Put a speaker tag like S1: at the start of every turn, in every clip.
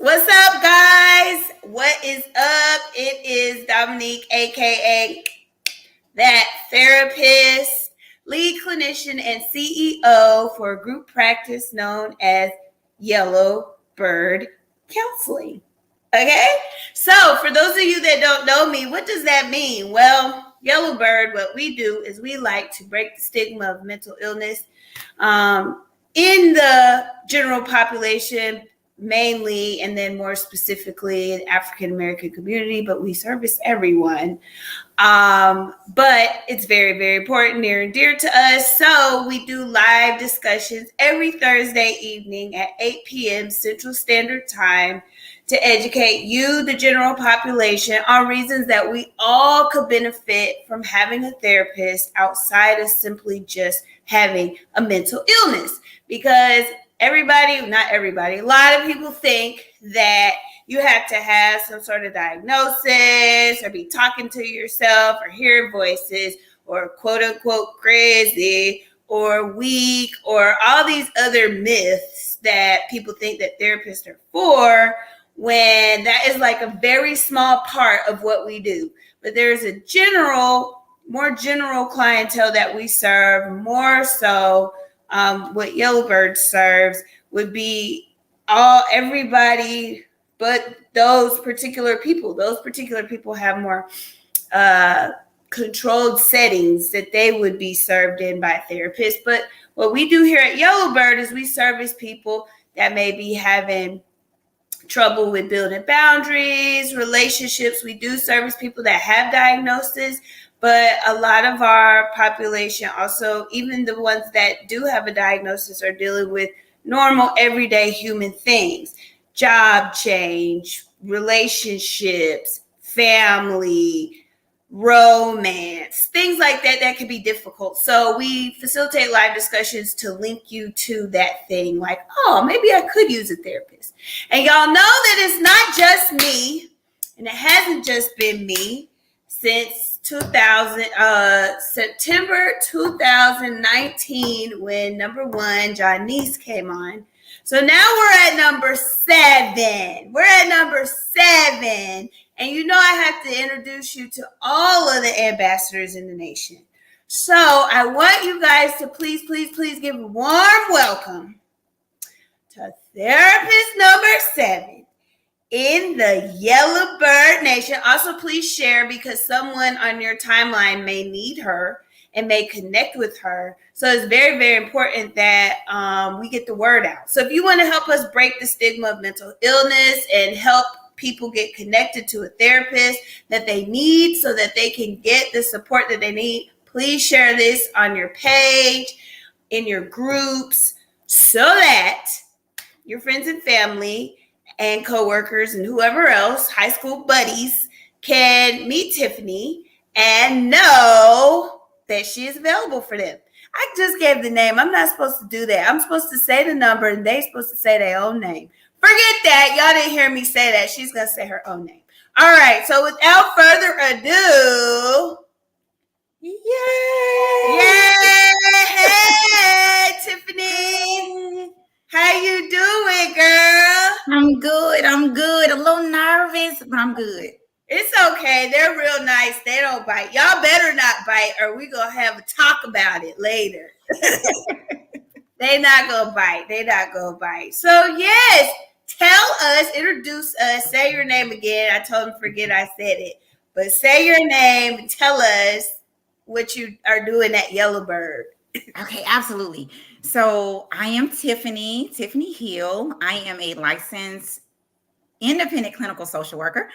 S1: What's up, guys? What is up? It is Dominique, aka that therapist, lead clinician, and CEO for a group practice known as Yellow Bird Counseling. Okay? So, for those of you that don't know me, what does that mean? Well, Yellow Bird, what we do is we like to break the stigma of mental illness in the general population, mainly, and then more specifically the African American community, but we service everyone. But it's very, very important, near and dear to us. So we do live discussions every Thursday evening at 8 p.m. Central Standard Time to educate you, the general population, on reasons that we all could benefit from having a therapist outside of simply just having a mental illness. Because not everybody, a lot of people think that you have to have some sort of diagnosis or be talking to yourself or hear voices or quote unquote crazy or weak or all these other myths that people think that therapists are for, when that is like a very small part of what we do. But there's a more general clientele that we serve. More so, what Yellowbird serves would be everybody but those particular people. Those particular people have more controlled settings that they would be served in by therapists. But what we do here at Yellowbird is we service people that may be having trouble with building boundaries, relationships. We do service people that have diagnoses, but a lot of our population also, even the ones that do have a diagnosis, are dealing with normal everyday human things: job change, relationships, family, romance, things like that can be difficult. So we facilitate live discussions to link you to that thing, like, oh, maybe I could use a therapist. And y'all know that it's not just me, and it hasn't just been me since September 2019, when number one, Janice, came on. So now we're at number 7. And you know I have to introduce you to all of the ambassadors in the nation. So I want you guys to please give a warm welcome to therapist number 7 in the Yellow Bird Nation. Also, please share, because someone on your timeline may need her and may connect with her. So it's very, very important that we get the word out. So if you want to help us break the stigma of mental illness and help people get connected to a therapist that they need so that they can get the support that they need, please share this on your page, in your groups, so that your friends and family and coworkers and whoever else, high school buddies, can meet Tiffiney and know that she is available for them. I just gave the name. I'm not supposed to do that. I'm supposed to say the number and they're supposed to say their own name. Forget that. Y'all didn't hear me say that. She's going to say her own name. All right. So without further ado, hey, Tiffiney. How you doing, girl?
S2: I'm good. A little nervous, but I'm good.
S1: It's okay. They're real nice. They don't bite. Y'all better not bite, or we're going to have a talk about it later. They not going to bite. So, yes, tell us, introduce us, say your name again. I told them forget I said it. But say your name and tell us what you are doing at Yellowbird.
S2: Okay, absolutely. So I am Tiffiney Hill. I am a licensed independent clinical social worker,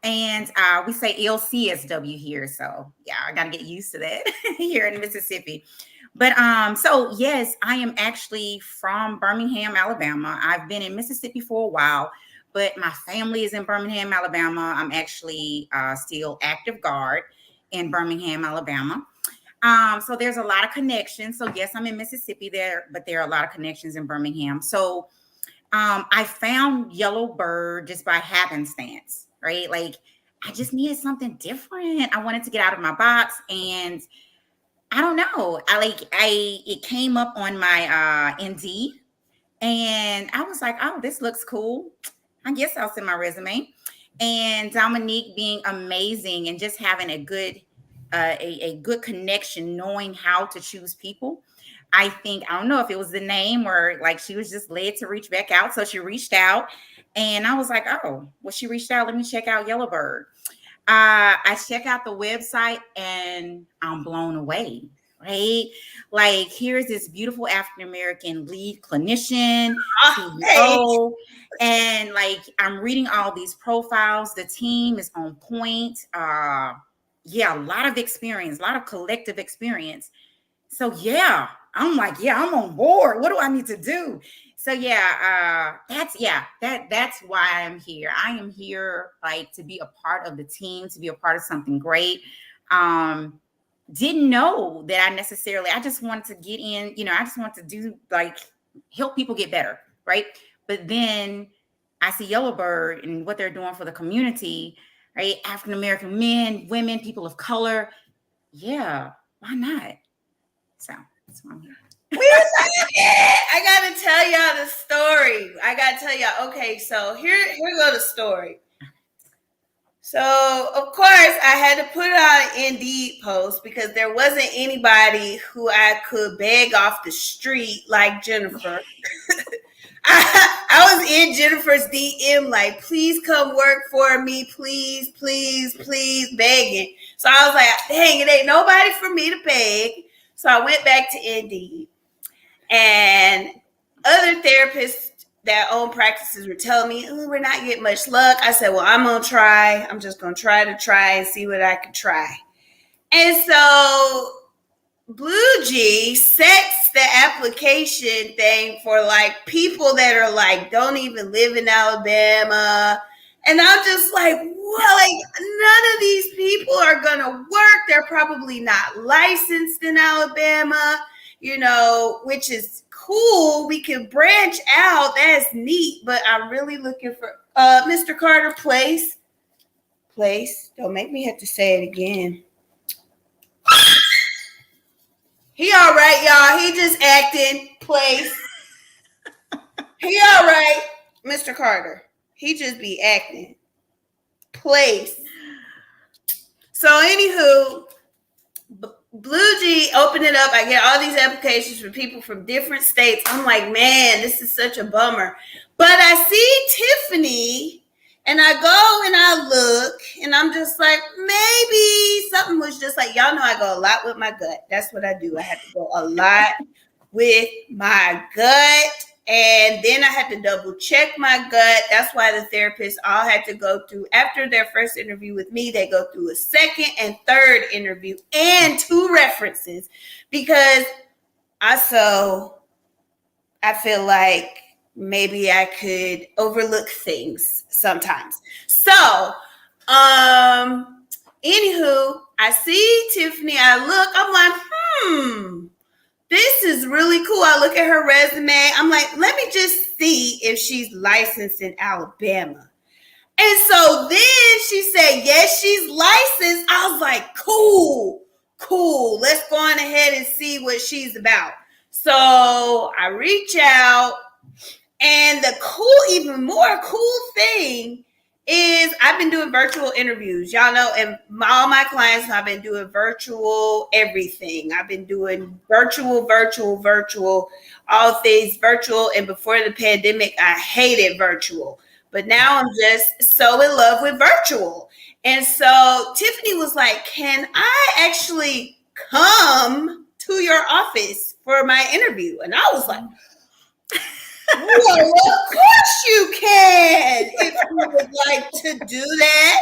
S2: and we say LCSW here. So yeah, I got to get used to that here in Mississippi. But so yes, I am actually from Birmingham, Alabama. I've been in Mississippi for a while, but my family is in Birmingham, Alabama. I'm actually still active guard in Birmingham, Alabama. So there's a lot of connections. So yes, I'm in Mississippi there, but there are a lot of connections in Birmingham. So I found Yellowbird just by happenstance, right? Like I just needed something different. I wanted to get out of my box, and I don't know. It came up on my Indeed, and I was like, oh, this looks cool. I guess I'll send my resume. And Dominique being amazing and just having a good a good connection, knowing how to choose people. I think I don't know if it was the name or like she was just led to reach back out. So she reached out and I was like, oh, well, she reached out. Let me check out Yellowbird. I check out the website and I'm blown away, right? Like, here's this beautiful African American lead clinician,
S1: Hey.
S2: CEO, and like I'm reading all these profiles. The team is on point. Yeah, a lot of experience, a lot of collective experience. So yeah, I'm like, yeah, I'm on board. What do I need to do? So yeah, that's why I'm here. I am here like to be a part of the team, to be a part of something great. Didn't know that I just wanted to get in, I just want to do like help people get better, right? But then I see Yellowbird and what they're doing for the community, right? African American men, women, people of color. Yeah, why not? So that's why I'm here.
S1: We love it. I gotta tell y'all the story. I gotta tell y'all. Okay, so here go the story. So of course I had to put it on an Indeed post because there wasn't anybody who I could beg off the street like Jennifer. I was in Jennifer's DM like, please come work for me, please, please, please, begging. So I was like, dang, it ain't nobody for me to beg. So I went back to Indeed. And other therapists that own practices were telling me, oh, we're not getting much luck. I said, well, I'm going to try. I'm just going to try and see what I can try. And so Blue G sets the application thing for like people that are like, don't even live in Alabama. And I'm just like, well, like none of these people are going to work. They're probably not licensed in Alabama, which is cool. We can branch out. That's neat. But I'm really looking for Mr. Carter, place. Don't make me have to say it again. He all right, y'all. He just acting. Place. He all right, Mr. Carter. He just be acting. Place. So, anywho, Blue G opened it up. I get all these applications from people from different states. I'm like, man, this is such a bummer. But I see Tiffiney and I go and I look and I'm just like, maybe something was just like, y'all know I go a lot with my gut. That's what I do. I have to go a lot with my gut. And then I had to double check my gut. That's why the therapists all had to go through, after their first interview with me, they go through a second and third interview and 2 references because I feel like maybe I could overlook things sometimes. So, anywho, I see Tiffiney, I look, I'm like, this is really cool. I look at her resume. I'm like, let me just see if she's licensed in Alabama. And so then she said, yes, she's licensed. I was like, cool. Let's go on ahead and see what she's about. So I reach out, and the even more cool thing is I've been doing virtual interviews. Y'all know, and all my clients, I've been doing virtual everything. I've been doing virtual, all things virtual. And before the pandemic, I hated virtual. But now I'm just so in love with virtual. And so Tiffiney was like, can I actually come to your office for my interview? And I was like, well, of course you can. If you would like to do that,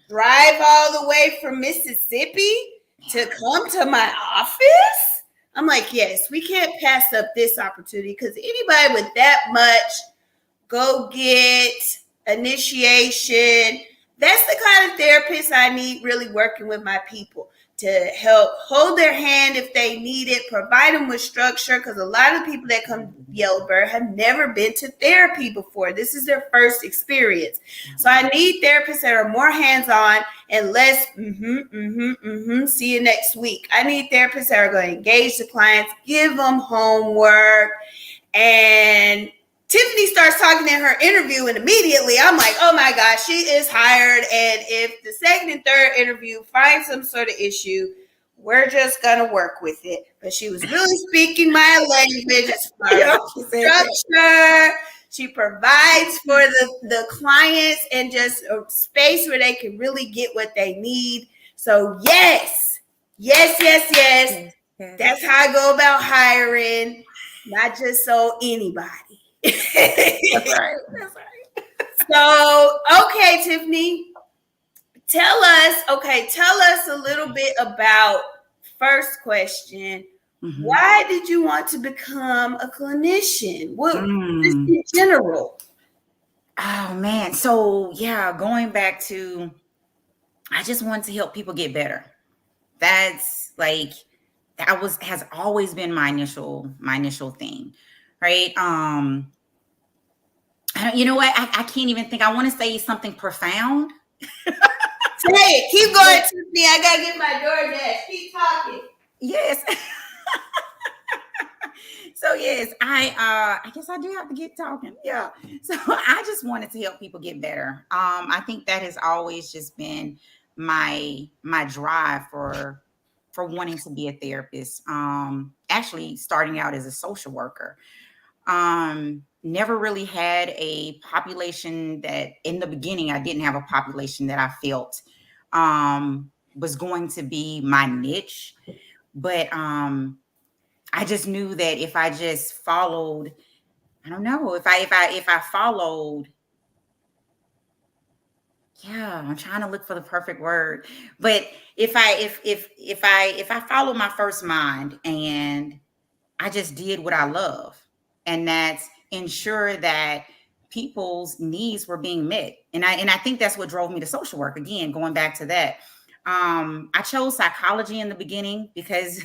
S1: drive all the way from Mississippi to come to my office. I'm like, yes, we can't pass up this opportunity because anybody with that much go get initiation, that's the kind of therapist I need really working with my people to help hold their hand if they need it, provide them with structure, because a lot of people that come to Yellowbird have never been to therapy before. This is their first experience. So I need therapists that are more hands-on and less, see you next week. I need therapists that are going to engage the clients, give them homework, and Tiffiney starts talking in her interview, and immediately I'm like, oh my gosh, she is hired. And if the second and third interview finds some sort of issue, we're just gonna work with it. But she was really speaking my language as far as structure. She provides for the clients and just a space where they can really get what they need. So yes. That's how I go about hiring, not just so anybody.
S2: That's right.
S1: So, okay, Tiffiney, tell us a little bit about first question. Mm-hmm. Why did you want to become a clinician? What in general?
S2: Oh man. So yeah, going back to I just wanted to help people get better. That's like has always been my initial thing. Right. You know what? I can't even think. I want to say something profound.
S1: Say it. Keep going, Tiffany. I gotta get my DoorDash. Keep talking.
S2: Yes. So yes, I guess I do have to get talking. Yeah. So I just wanted to help people get better. I think that has always just been my drive for wanting to be a therapist. Actually starting out as a social worker. Never really had a population that in the beginning, I didn't have a population that I felt was going to be my niche. But I just knew that if I just followed, I don't know, if I followed, yeah, I'm trying to look for the perfect word. But if I followed my first mind and I just did what I love, and that's ensure that people's needs were being met. And I think that's what drove me to social work. Again, going back to that. I chose psychology in the beginning because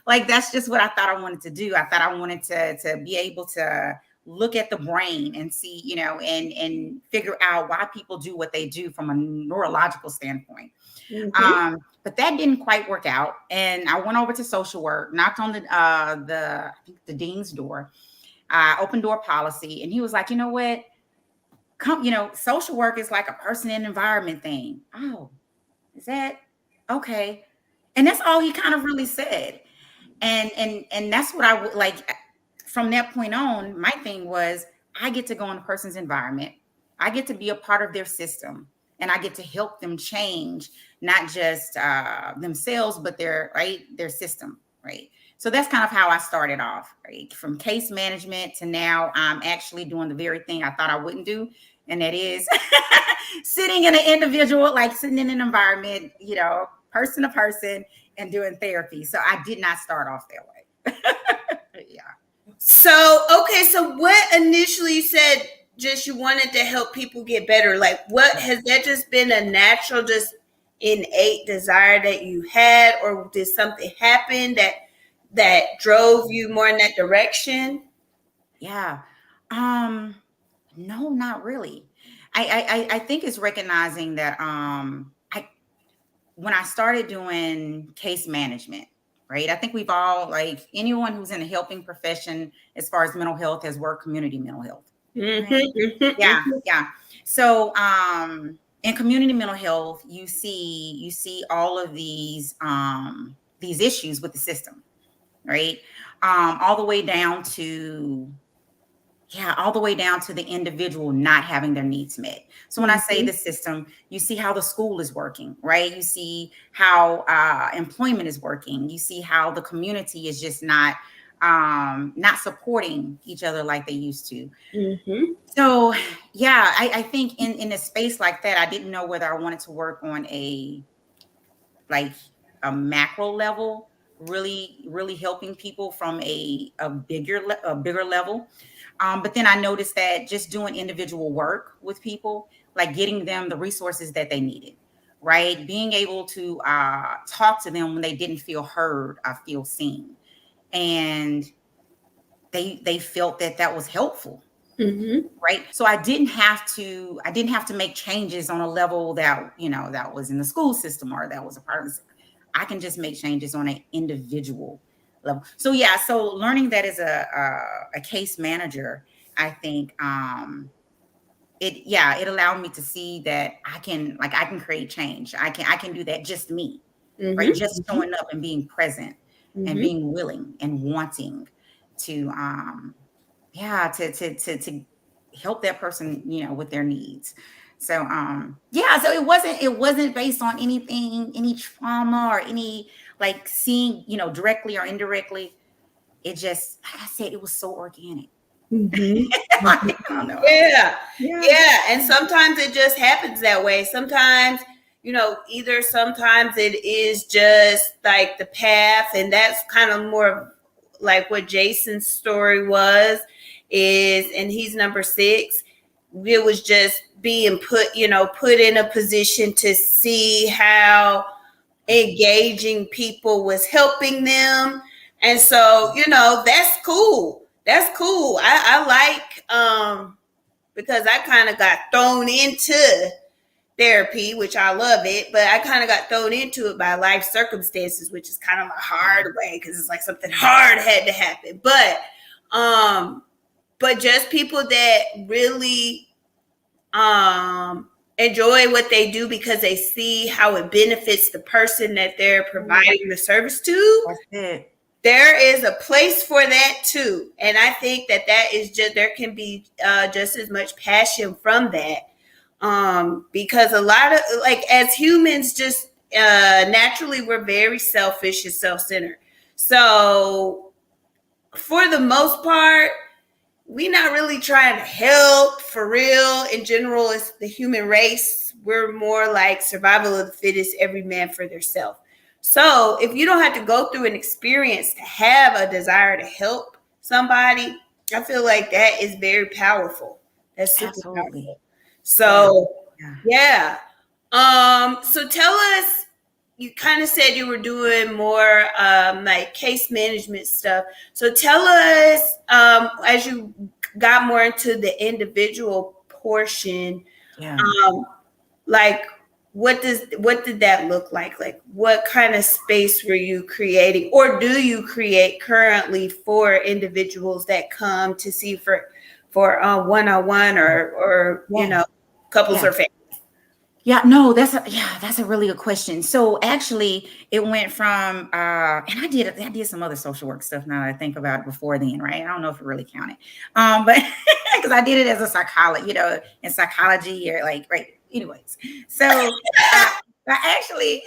S2: like that's just what I thought I wanted to do. I thought I wanted to be able to look at the brain and see, and figure out why people do what they do from a neurological standpoint. Mm-hmm. But that didn't quite work out. And I went over to social work, knocked on I think the dean's door, open door policy. And he was like, you know what? Social work is like a person and environment thing. Oh, is that okay? And that's all he kind of really said. And that's what I would like. From that point on, my thing was I get to go in a person's environment. I get to be a part of their system, and I get to help them change not just themselves, but their system, right? So that's kind of how I started off, right? From case management to now I'm actually doing the very thing I thought I wouldn't do. And that is sitting in sitting in an environment, person to person and doing therapy. So I did not start off that way. Yeah.
S1: So what initially you said just you wanted to help people get better? Like what has that just been a natural, just innate desire that you had, or did something happen that drove you more in that direction?
S2: Yeah. No, not really. I think it's recognizing that when I started doing case management, right? I think we've all, like anyone who's in a helping profession as far as mental health has worked community mental health. Right? Mm-hmm. Yeah. So in community mental health, you see all of these issues with the system, right? All the way down to the individual not having their needs met. So when I say the system, you see how the school is working, right? You see how employment is working. You see how the community is just not supporting each other like they used to. Mm-hmm. So yeah, I think in a space like that, I didn't know whether I wanted to work on a macro level, really helping people from a bigger level. But then I noticed that just doing individual work with people, like getting them the resources that they needed, right? Being able to talk to them when they didn't feel heard, I feel seen. And they felt that was helpful. Mm-hmm. Right. So I didn't have to make changes on a level that, that was in the school system or that was a part of the, I can just make changes on an individual level. So yeah, so learning that as a case manager, I think it allowed me to see that I can create change. I can do that, just me, right?
S1: Mm-hmm.
S2: Just showing up and being present and
S1: Mm-hmm.
S2: being willing and wanting to to help that person, with their needs. So so it wasn't based on anything, any trauma or any, like, seeing, directly or indirectly. It just, like I said, it was so organic.
S1: Mm-hmm.
S2: I don't know.
S1: Yeah.
S2: Yeah.
S1: Yeah. And sometimes it just happens that way. Sometimes, either sometimes it is just like the path, and that's kind of more of like what Jason's story was, and he's number 6. It was just being put in a position to see how engaging people was helping them. And so, that's cool. That's cool. I like, because I kind of got thrown into therapy, which I love it, but I kind of got thrown into it by life circumstances, which is kind of a hard way, because it's like something hard had to happen. But just people that really enjoy what they do because they see how it benefits the person that they're providing the service to.
S2: That's it.
S1: There is a place for that too, and I think that is just, there can be just as much passion from that, because a lot of, like, as humans, just naturally, we're very selfish and self-centered. So for the most part, we're not really trying to help for real. In general, it's the human race. We're more like survival of the fittest, every man for theirself. So if you don't have to go through an experience to have a desire to help somebody, I feel like that is very powerful. That's super
S2: Absolutely.
S1: powerful. So
S2: Yeah.
S1: yeah. So tell us, you kind of said you were doing more like case management stuff. So tell us, as you got more into the individual portion,
S2: Yeah.
S1: like, what did that look like? Like, what kind of space were you creating, or do you create currently for individuals that come to see for one-on-one, or
S2: Yeah.
S1: couples
S2: Yeah.
S1: or families?
S2: Yeah, no, that's a really good question. So actually, it went from and I did some other social work stuff, now that I think about it, before then, right? I don't know if it really counted. But because I did it as a psychologist, in psychology, or like, right. Anyways, so I actually,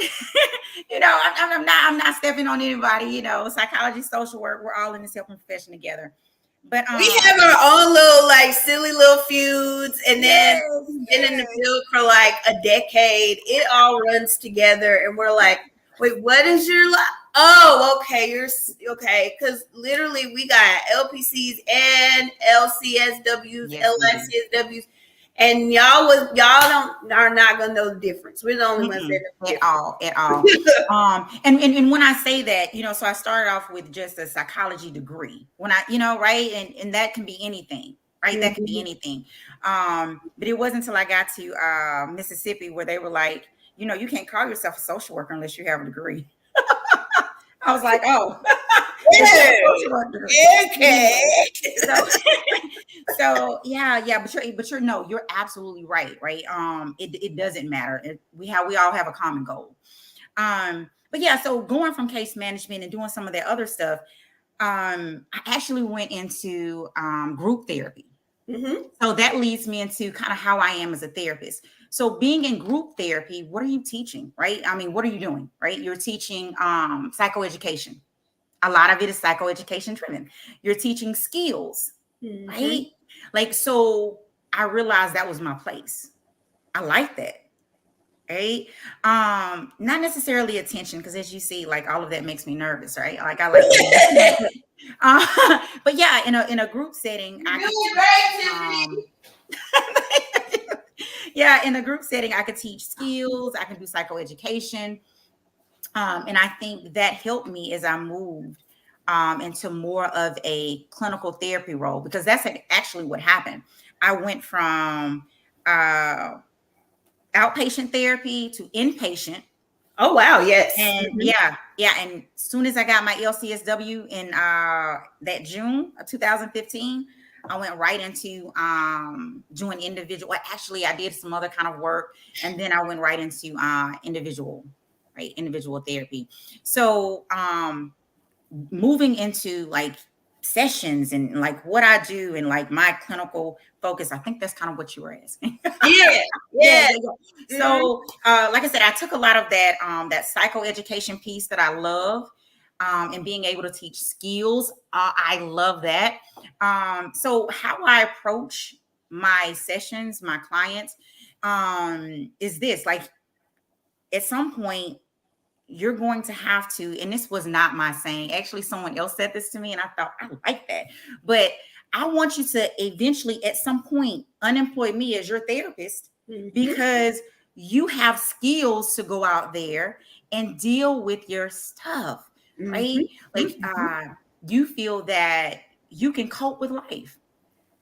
S2: I'm not stepping on anybody, psychology, social work, we're all in this helping profession together. But
S1: We have our own little, like, silly little feuds, and then
S2: yes,
S1: we've been in the
S2: yes.
S1: field for like a decade. It all runs together, and we're like, wait, what is your life? Oh, okay, okay. Because literally, we got LPCs and LCSWs,
S2: Yes, we do.
S1: LICSWs, and are not gonna know the difference. We're the only ones that know the
S2: At all, at all. And when I say that, so I started off with just a psychology degree. When I, right, and that can be anything, right? That can be anything. But it wasn't until I got to Mississippi where they were like, you can't call yourself a social worker unless you have a degree. I was like, oh,
S1: Okay.
S2: so, yeah, but no, you're absolutely right. It doesn't matter. We all have a common goal. But yeah, so going from case management and doing some of that other stuff, I actually went into group therapy.
S1: Mm-hmm.
S2: So that leads me into kind of how I am as a therapist. So being in group therapy, what are you teaching, right? I mean, what are you doing, right? You're teaching psychoeducation. A lot of it is psychoeducation driven. You're teaching skills, right? Like, so I realized that was my place. I like that. Right. Not necessarily attention, because as you see, like, all of that makes me nervous, right? Like, I like but yeah, in a group setting, yeah, in a group setting, I could teach skills, I can do psychoeducation. And I think that helped me as I moved into more of a clinical therapy role, because that's actually what happened. I went from outpatient therapy to inpatient.
S1: Oh, wow. Yes.
S2: And yeah. And as soon as I got my LCSW in that June of 2015, I went right into doing individual. Well, actually, I did some other kind of work, and then I went right into individual, right, individual therapy. So moving into like sessions and like what I do and like my clinical focus, I think that's kind of what you were asking.
S1: Yeah,
S2: Yeah,
S1: yeah.
S2: yeah, yeah. So, like I said, I took a lot of that that psychoeducation piece that I love, and being able to teach skills. I love that. So, how I approach my sessions, my clients, is this like at some point you're going to have to, and this was not my saying. Actually, someone else said this to me, and I thought I like that. But I want you to eventually, at some point, unemploy me as your therapist because you have skills to go out there and deal with your stuff, right? Like you feel that you can cope with life,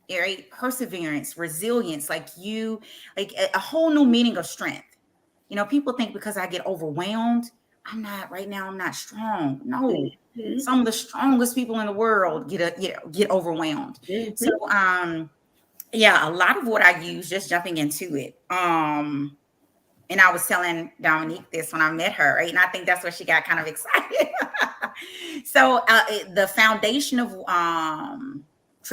S2: right? Perseverance, resilience, like you, like a whole new meaning of strength. You know, people think because I get overwhelmed, I'm not right now, I'm not strong. No. Some of the strongest people in the world get overwhelmed. So yeah, a lot of what I use, just jumping into it. And I was telling Dominique this when I met her, right? And I think that's where she got kind of excited. So the foundation of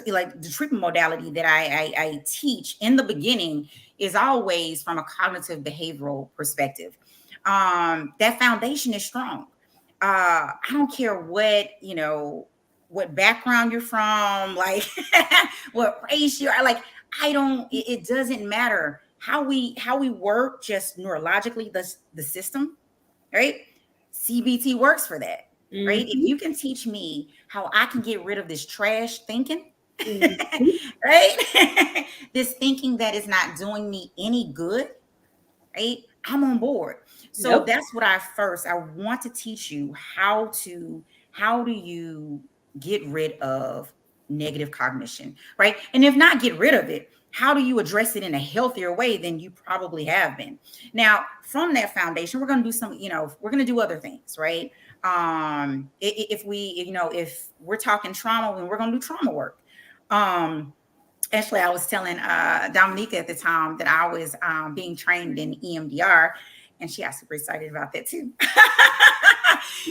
S2: like the treatment modality that I teach in the beginning is always from a cognitive behavioral perspective. That foundation is strong. I don't care what, you know, what background you're from, like what race you are, like I don't, it doesn't matter how we work just neurologically, the system, right? CBT works for that, right? If you can teach me how I can get rid of this trash thinking, right? This thinking that is not doing me any good, right? I'm on board. So that's what I want to teach you how do you get rid of negative cognition, right? And if not get rid of it, how do you address it in a healthier way than you probably have been? Now, from that foundation, we're going to do some, you know, we're going to do other things, right? If we, you know, if we're talking trauma, then we're going to do trauma work. Actually, I was telling Dominica at the time that I was being trained in EMDR, and she got super excited about that too.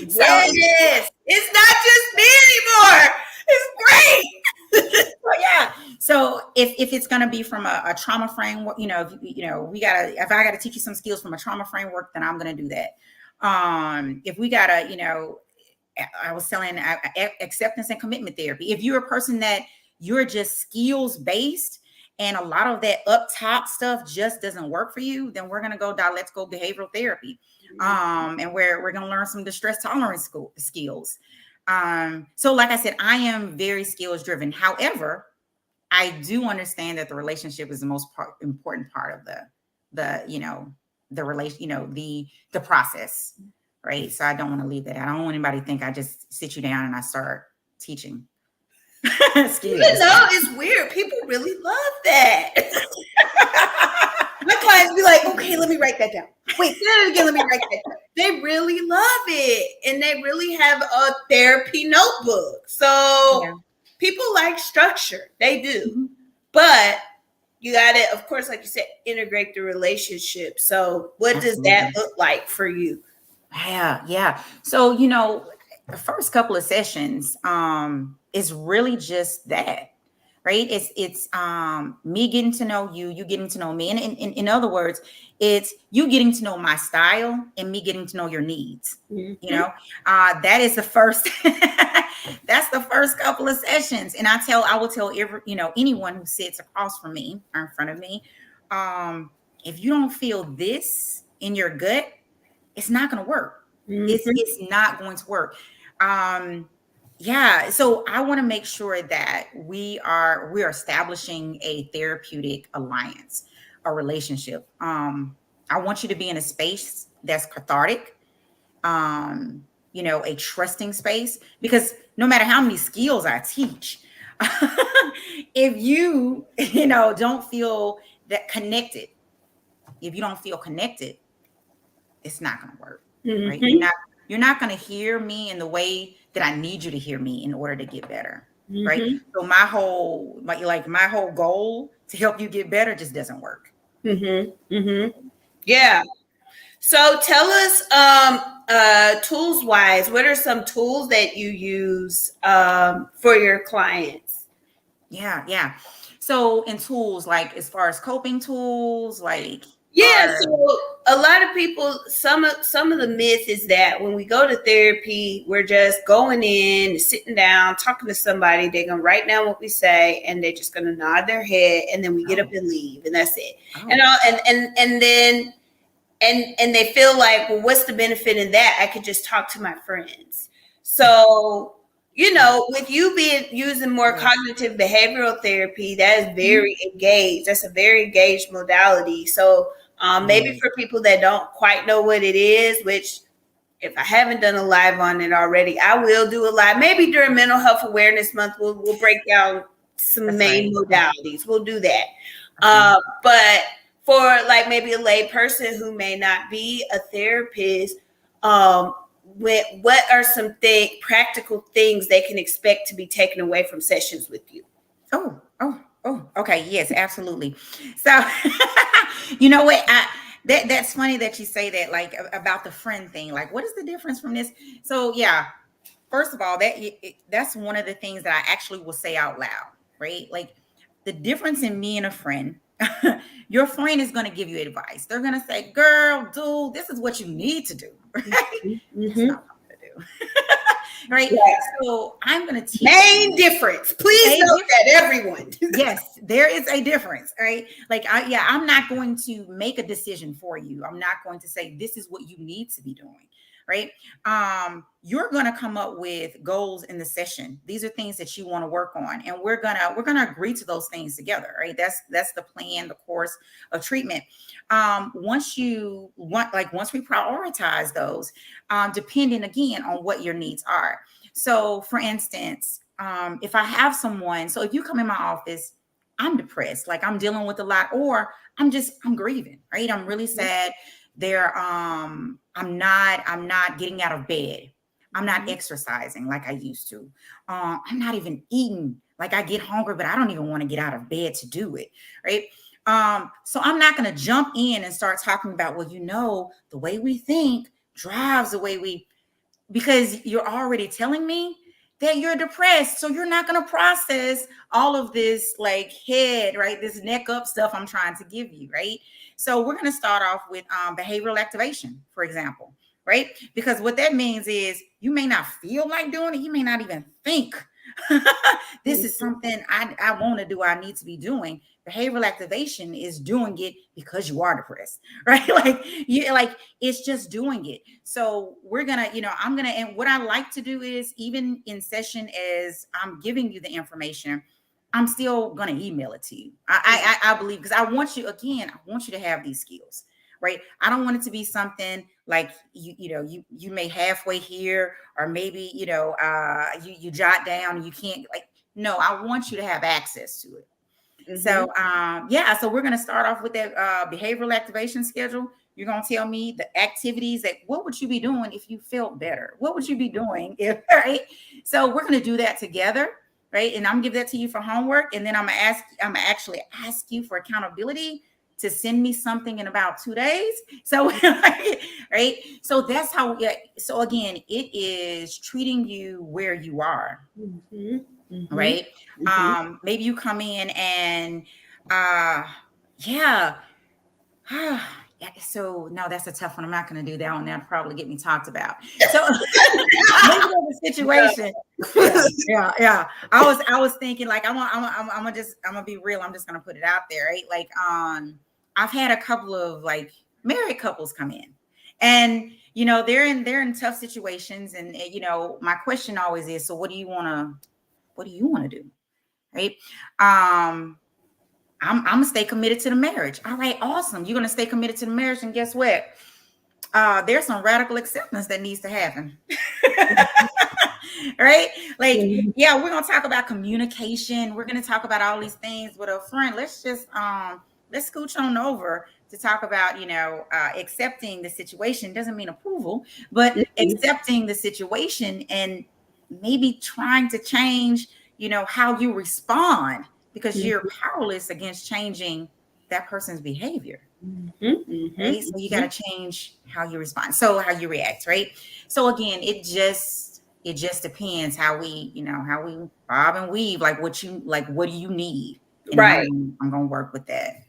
S2: So,
S1: Yes, it's not just me anymore. It's great.
S2: so yeah. So if it's going to be from a trauma framework, you know, if I gotta teach you some skills from a trauma framework, then I'm going to do that. If we gotta, you know, I was telling acceptance and commitment therapy. If you're a person that you're just skills based and a lot of that up top stuff just doesn't work for you, then we're going to go let's go behavioral therapy. And we're going to learn some distress tolerance skills. So like I said, I am very skills driven. However, I do understand that the relationship is the most important part of the you know, the relation, you know, the process, right? So I don't want to leave that out. I don't want anybody to think I just sit you down and I start teaching skills.
S1: You know, it's weird. People really love that. My clients be like, okay, let me write that down. Wait, say that again. Let me write that down. They really love it. And they really have a therapy notebook. So people like structure. They do. But you got to, of course, like you said, integrate the relationship. So what does that look like for you?
S2: Yeah. So, you know, the first couple of sessions is really just that, right? It's me getting to know you, you getting to know me. And in other words, it's you getting to know my style and me getting to know your needs. You know, that is the first that's the first couple of sessions. And I will tell every, you know, anyone who sits across from me or in front of me, if you don't feel this in your gut, it's not going to work. It's not going to work. Yeah. So I want to make sure that we're establishing a therapeutic alliance, a relationship. I want you to be in a space that's cathartic, you know, a trusting space, because no matter how many skills I teach, if you know, don't feel that connected, if you don't feel connected, it's not going to work, right? You're not going to hear me in the way that I need you to hear me in order to get better. right?
S1: Mm-hmm.
S2: So my whole goal to help you get better just doesn't work.
S1: Mm-hmm. Mm-hmm. Yeah. So tell us, tools wise, what are some tools that you use for your clients?
S2: Yeah, yeah. So in tools, like as far as coping tools, like
S1: Yeah,
S2: are
S1: so a lot of people, some of the myth is that when we go to therapy, we're just going in, sitting down, talking to somebody. They're gonna write down what we say, and they're just gonna nod their head, and then we get up
S2: oh,
S1: and leave, and that's it. And
S2: oh,
S1: all, and then and they feel like, well, what's the benefit in that? I could just talk to my friends. So,
S2: yeah,
S1: with you being using more
S2: yes.
S1: cognitive behavioral therapy, that is
S2: Mhm.
S1: very engaged. That's a very engaged modality. So, maybe
S2: Yes,
S1: for people that don't quite know what it is, which if I haven't done a live on it already, I will do a live. Maybe during Mental Health Awareness Month, we'll break down some
S2: that's right.
S1: main
S2: Okay.
S1: modalities. We'll do that.
S2: Okay.
S1: But for like maybe a lay person who may not be a therapist, um, what are some practical things they can expect to be taken away from sessions with you?
S2: Okay. Yes, absolutely. So, you know what? That's funny that you say that, like about the friend thing. Like, what is the difference from this? So, yeah. First of all, that's one of the things that I actually will say out loud, right? Like the difference in me and a friend. Your friend is going to give you advice. They're going to say, "Girl, dude, this is what you need to do." Right? That's
S1: Mm-hmm.
S2: not what I'm going to do. Right?
S1: Yeah.
S2: So I'm going to teach
S1: Main
S2: you
S1: difference. Please
S2: a
S1: note
S2: difference.
S1: that, everyone.
S2: Yes, there is a difference, right? Like, I'm not going to make a decision for you. I'm not going to say this is what you need to be doing, right? You're going to come up with goals in the session. These are things that you want to work on, and we're gonna agree to those things together, right? That's the plan, the course of treatment. Once we prioritize those, depending again on what your needs are. So, for instance, if I have someone, so if you come in my office, I'm depressed, like I'm dealing with a lot, or I'm grieving, right? I'm really sad. I'm not getting out of bed. I'm not
S1: Mhm.
S2: exercising like I used to. I'm not even eating. Like I get hungry, but I don't even want to get out of bed to do it, right? So I'm not going to jump in and start talking about, well, the way we think drives the way we, because you're already telling me that you're depressed. So you're not going to process all of this like head, right? This neck up stuff I'm trying to give you, right? So we're going to start off with behavioral activation, for example, right? Because what that means is you may not feel like doing it. You may not even think this is something I want to do, I need to be doing. Behavioral activation is doing it because you are depressed, right? Like it's just doing it. So we're gonna, I'm gonna, and what I like to do is even in session as I'm giving you the information, I'm still gonna email it to you. I believe, because I want you to have these skills, right? I don't want it to be something like you may halfway here, or maybe you jot down, you can't, like, no, I want you to have access to it. So
S1: Mhm.
S2: yeah, so we're gonna start off with that behavioral activation schedule. You're gonna tell me the activities that, what would you be doing if you felt better? What would you be doing if right? So we're gonna do that together, right? And I'm gonna give that to you for homework, and then I'm gonna actually ask you for accountability to send me something in about 2 days. So right. So that's how, yeah. So again, it is treating you where you are,
S1: Mhm. Mhm.
S2: right?
S1: Mhm.
S2: Maybe you come in and uh yeah. Yeah, so no, that's a tough one. I'm not going to do that one. That'll probably get me talked about. So maybe there's a situation. Yeah, yeah, yeah. I was thinking, like, I'm gonna be real. I'm just gonna put it out there, right? Like, I've had a couple of like married couples come in, and they're in tough situations, and my question always is, so what do you want to do, right? Um, I'm gonna stay committed to the marriage. All right, awesome. You're gonna stay committed to the marriage, and guess what? There's some radical acceptance that needs to happen. Right? Like,
S1: Mhm.
S2: yeah, we're gonna talk about communication. We're gonna talk about all these things with a friend. Let's scooch on over to talk about, accepting the situation. Doesn't mean approval, but
S1: Mhm.
S2: accepting the situation and maybe trying to change how you respond, because you're powerless against changing that person's behavior. Right. So you got to change how you respond. So how you react. Right. So again, it just depends how we bob and weave, like what do you need? And then
S1: Right.
S2: I'm gonna work with that.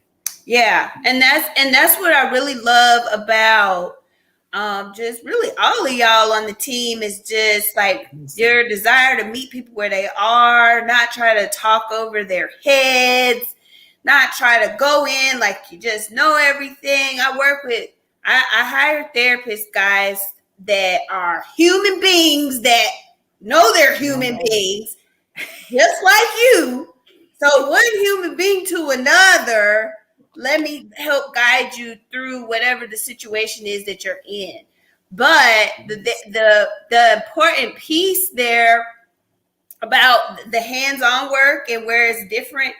S1: Yeah, and that's what I really love about just really all of y'all on the team is just like your desire to meet people where they are, not try to talk over their heads, not try to go in like you just know everything. I hire therapists, guys, that are human beings that know they're human beings, just like you. So one human being to another, let me help guide you through whatever the situation is that you're in. But the important piece there about the hands-on work and where it's different,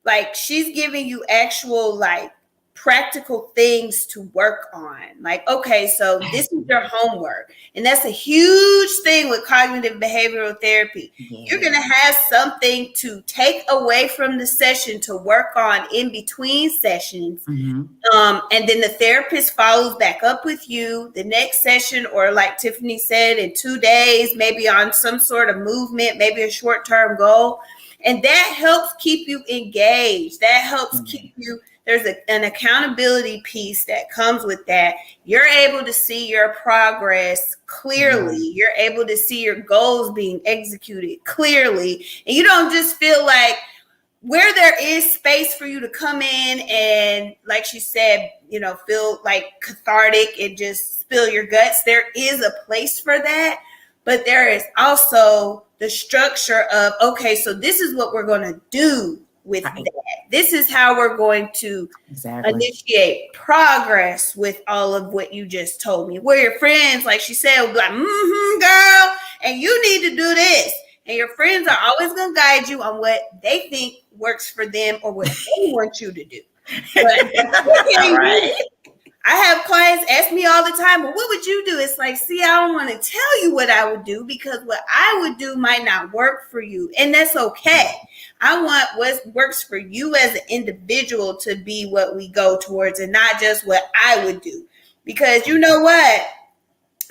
S1: like she's giving you actual like practical things to work on. Like, okay, so this is your homework. And that's a huge thing with cognitive behavioral therapy. You're going to have something to take away from the session to work on in between sessions. And then the therapist follows back up with you the next session, or like Tiffiney said, in 2 days, maybe on some sort of movement, maybe a short-term goal. And that helps keep you engaged. That helps keep you, there's an accountability piece that comes with that. You're able to see your progress clearly. You're able to see your goals being executed clearly. And you don't just feel like, where there is space for you to come in and, like she said, feel like cathartic and just spill your guts, there is a place for that. But there is also the structure of, okay, so this is what we're going to do with that. This is how we're going to initiate progress with all of what you just told me. Where your friends, like she said, will be like, girl, and you need to do this. And your friends are always going to guide you on what they think works for them or what they want you to do. But right. I have clients ask me all the time, well, what would you do? It's like, see, I don't want to tell you what I would do, because what I would do might not work for you. And that's okay. I want what works for you as an individual to be what we go towards, and not just what I would do. Because you know what?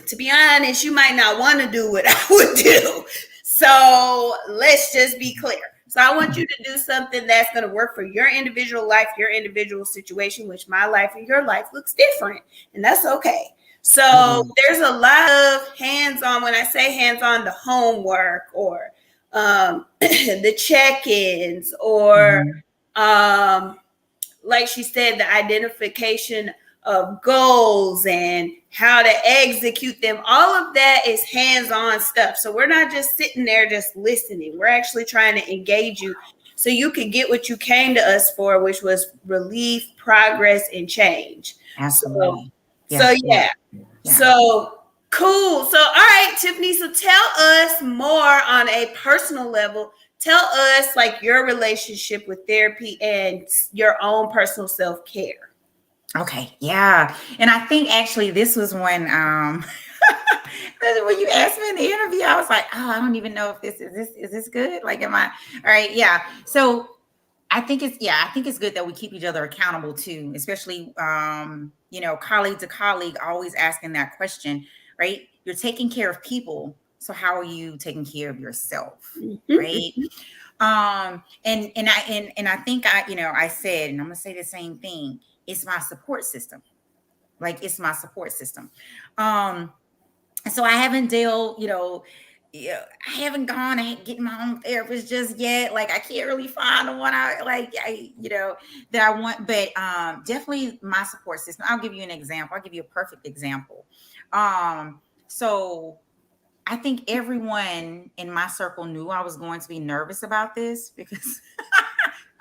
S1: To be honest, you might not want to do what I would do. So let's just be clear. So I want you to do something that's going to work for your individual life, your individual situation, which my life and your life looks different. And that's okay. So there's a lot of hands-on. When I say hands-on, the homework or the check-ins or like she said, the identification of goals and how to execute them. All of that is hands-on stuff. So we're not just sitting there just listening. We're actually trying to engage you so you can get what you came to us for, which was relief, progress, and change.
S2: Absolutely.
S1: So So cool. So all right, Tiffiney. So tell us more on a personal level. Tell us like your relationship with therapy and your own personal self-care.
S2: Okay. Yeah. And I think actually this was when when you asked me in the interview, I was like, oh, I don't even know if this is good. Like, am I all right? Yeah. So I think it's good that we keep each other accountable too, especially colleague to colleague, always asking that question, right? You're taking care of people. So how are you taking care of yourself? Right. And I think I said, and I'm gonna say the same thing, it's my support system. Like, it's my support system. So I haven't dealt, I haven't gone and getting my own therapist just yet. Like, I can't really find the one that I want, but definitely my support system. I'll give you an example. I'll give you a perfect example. So I think everyone in my circle knew I was going to be nervous about this because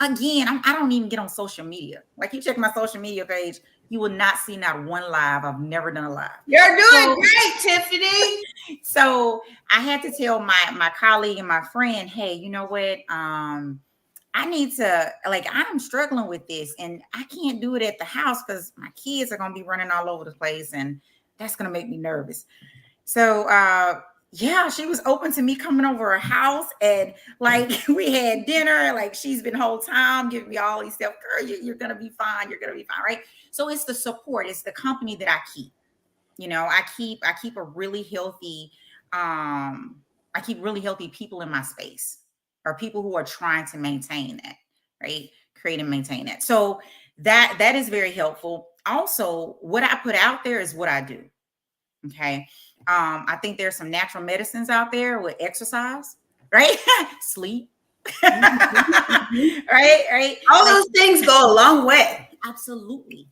S2: again, I don't even get on social media. Like, you check my social media page, you will not see not one live. I've never done a live.
S1: You're doing great, Tiffiney.
S2: So I had to tell my colleague and my friend, hey, you know what? I need to, I'm struggling with this and I can't do it at the house because my kids are going to be running all over the place and that's going to make me nervous. So yeah, she was open to me coming over her house, and like we had dinner. Like she's been whole time giving me all these stuff. Girl, you're gonna be fine. You're gonna be fine, right? So it's the support, it's the company that I keep. I keep a really healthy, I keep really healthy people in my space, or people who are trying to maintain that, right? Create and maintain that. So that is very helpful. Also, what I put out there is what I do. Okay. I think there's some natural medicines out there with exercise, right? Sleep. Right.
S1: All
S2: Like,
S1: those things go a long way.
S2: absolutely.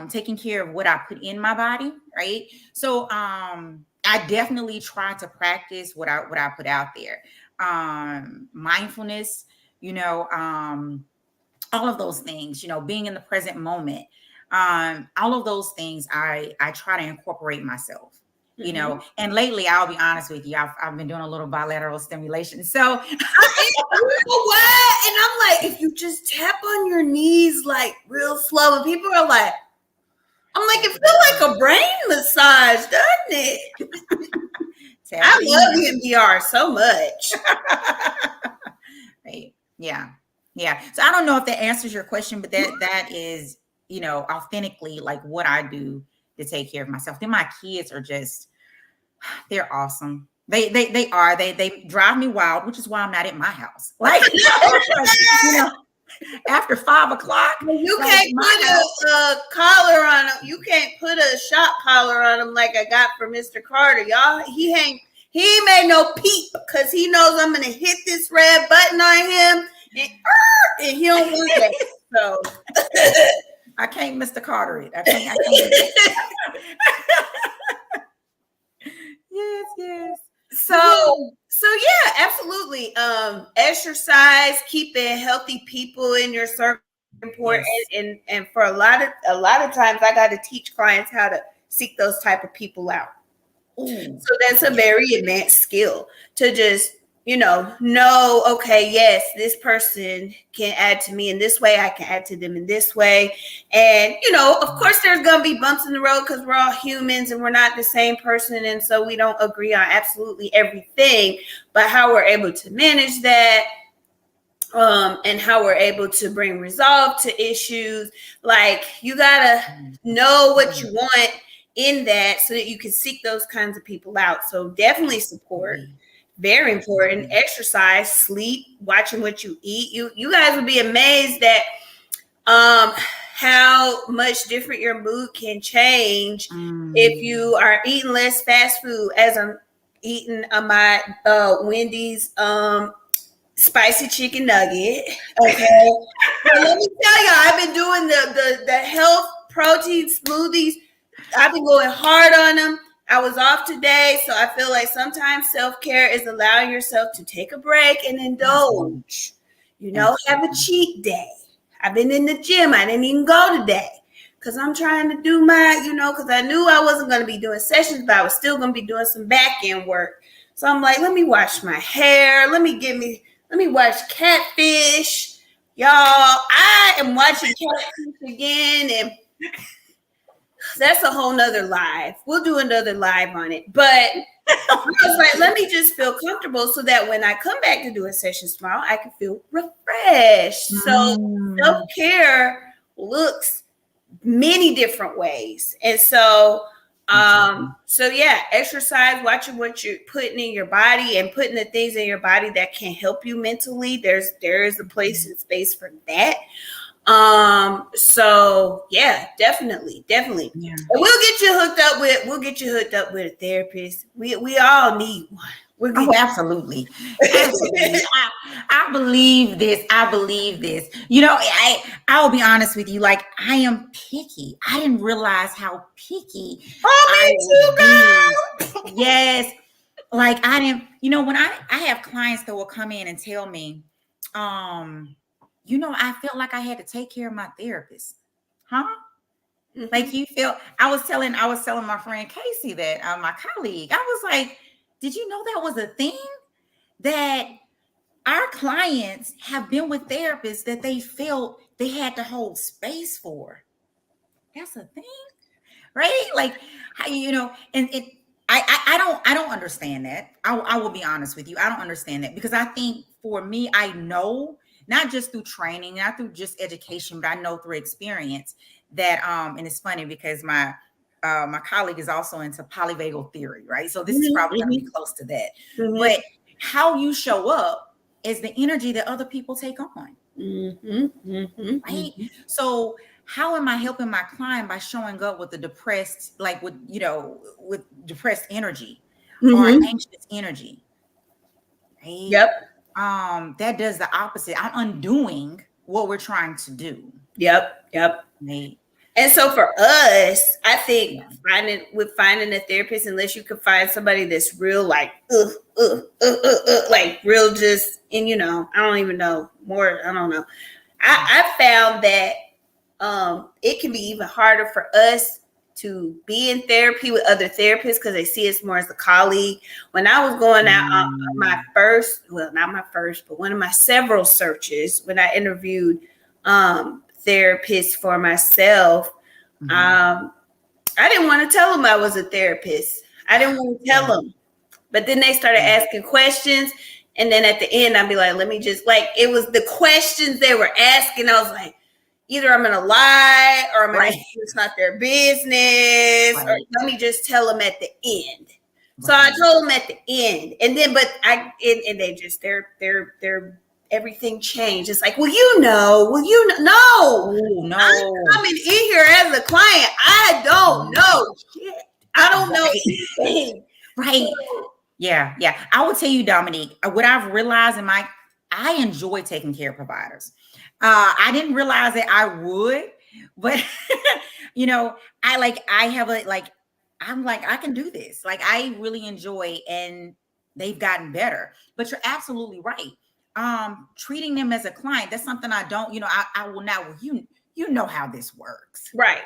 S2: Taking care of what I put in my body, right? So I definitely try to practice what I put out there. Mindfulness, you know, all of those things, being in the present moment. All of those things I try to incorporate myself. And lately, I'll be honest with you, I've been doing a little bilateral stimulation. So
S1: You know what? And I'm like, if you just tap on your knees like real slow, and people are like, I'm like, it feels like a brain massage, doesn't it? I love EMDR so much.
S2: Right. Yeah. So I don't know if that answers your question, but that is, authentically like what I do to take care of myself. Then my kids are just, they're awesome. They are. They drive me wild, which is why I'm not at my house. Like, after 5 o'clock,
S1: You can't put a collar on them. You can't put a shot collar on him like I got from Mr. Carter. Y'all, he ain't made no peep because he knows I'm gonna hit this red button on him, and he don't want that. So
S2: I can't Mr. Carter it. I can't. Yes.
S1: So yeah, absolutely. Exercise, keeping healthy people in your circle is important.
S2: Yes.
S1: And for a lot of times I got to teach clients how to seek those type of people out.
S2: Ooh.
S1: So that's a very advanced skill to just, know, okay, yes, this person can add to me in this way. I can add to them in this way. And, of course, there's going to be bumps in the road because we're all humans and we're not the same person. And so we don't agree on absolutely everything, but how we're able to manage that, and how we're able to bring resolve to issues. Like, you gotta know what you want in that so that you can seek those kinds of people out. So definitely support, very important. Exercise, sleep, watching what you eat. You guys will be amazed at how much different your mood can change if you are eating less fast food. As I'm eating my Wendy's spicy chicken nugget. Okay. But let me tell y'all, I've been doing the health protein smoothies. I've been going hard on them. I was off today, so I feel like sometimes self-care is allowing yourself to take a break and indulge. Have a cheat day. I've been in the gym. I didn't even go today because I'm trying to do my, because I knew I wasn't going to be doing sessions, but I was still going to be doing some back end work. So I'm like, let me wash my hair. Let me watch Catfish. Y'all, I am watching Catfish again, and that's a whole nother live. We'll do another live on it. But I was like, let me just feel comfortable so that when I come back to do a session tomorrow, I can feel refreshed. So self-care looks many different ways. And so exercise, watching what you're putting in your body and putting the things in your body that can help you mentally. There is a place and space for that. So yeah, definitely. Yeah. And we'll get you hooked up with a therapist. We all need one.
S2: Absolutely. I believe this. I'll be honest with you. Like, I am picky. I didn't realize how picky.
S1: Oh, me too, girl.
S2: Yes. Like, I didn't, when I have clients that will come in and tell me, I felt like I had to take care of my therapist. Huh? Mm-hmm. Like, I was telling my friend Casey that, my colleague, I was like, did you know that was a thing? That our clients have been with therapists that they felt they had to hold space for. That's a thing, right? Like, how, and I don't understand that. I will be honest with you. I don't understand that because I think for me, I know not just through training, not through just education, but I know through experience that and it's funny because my colleague is also into polyvagal theory, right? So this is probably going to be close to that. But how you show up is the energy that other people take on. Right? So how am I helping my client by showing up with the depressed, like with with depressed energy or anxious energy? Right?
S1: Yep.
S2: That does the opposite. I'm undoing what we're trying to do.
S1: Yep.
S2: Right?
S1: And so for us, I think finding a therapist, unless you could find somebody that's real, like like real, just, and I don't even know more. I don't know. I found that it can be even harder for us to be in therapy with other therapists because they see us more as a colleague. When I was going out on my first, well, not my first, but one of my several searches, when I interviewed therapists for myself, I didn't want to tell them I was a therapist. I didn't want to tell them. But then they started asking questions. And then at the end, I'd be like, let me just, like, it was the questions they were asking. I was like, either I'm going to lie or I'm going to say it's not their business, or let me just tell them at the end. So I told them at the end. And then, but and they just, they're everything changed. It's like, no. I'm coming in here as a client. I don't know shit. I don't know anything.
S2: Right. Yeah. I will tell you, Dominique, what I've realized I enjoy taking care of providers. I didn't realize that I would, but I can do this. Like, I really enjoy, and they've gotten better. But you're absolutely right. Treating them as a client, that's something I don't, I will not, you know how this works.
S1: Right.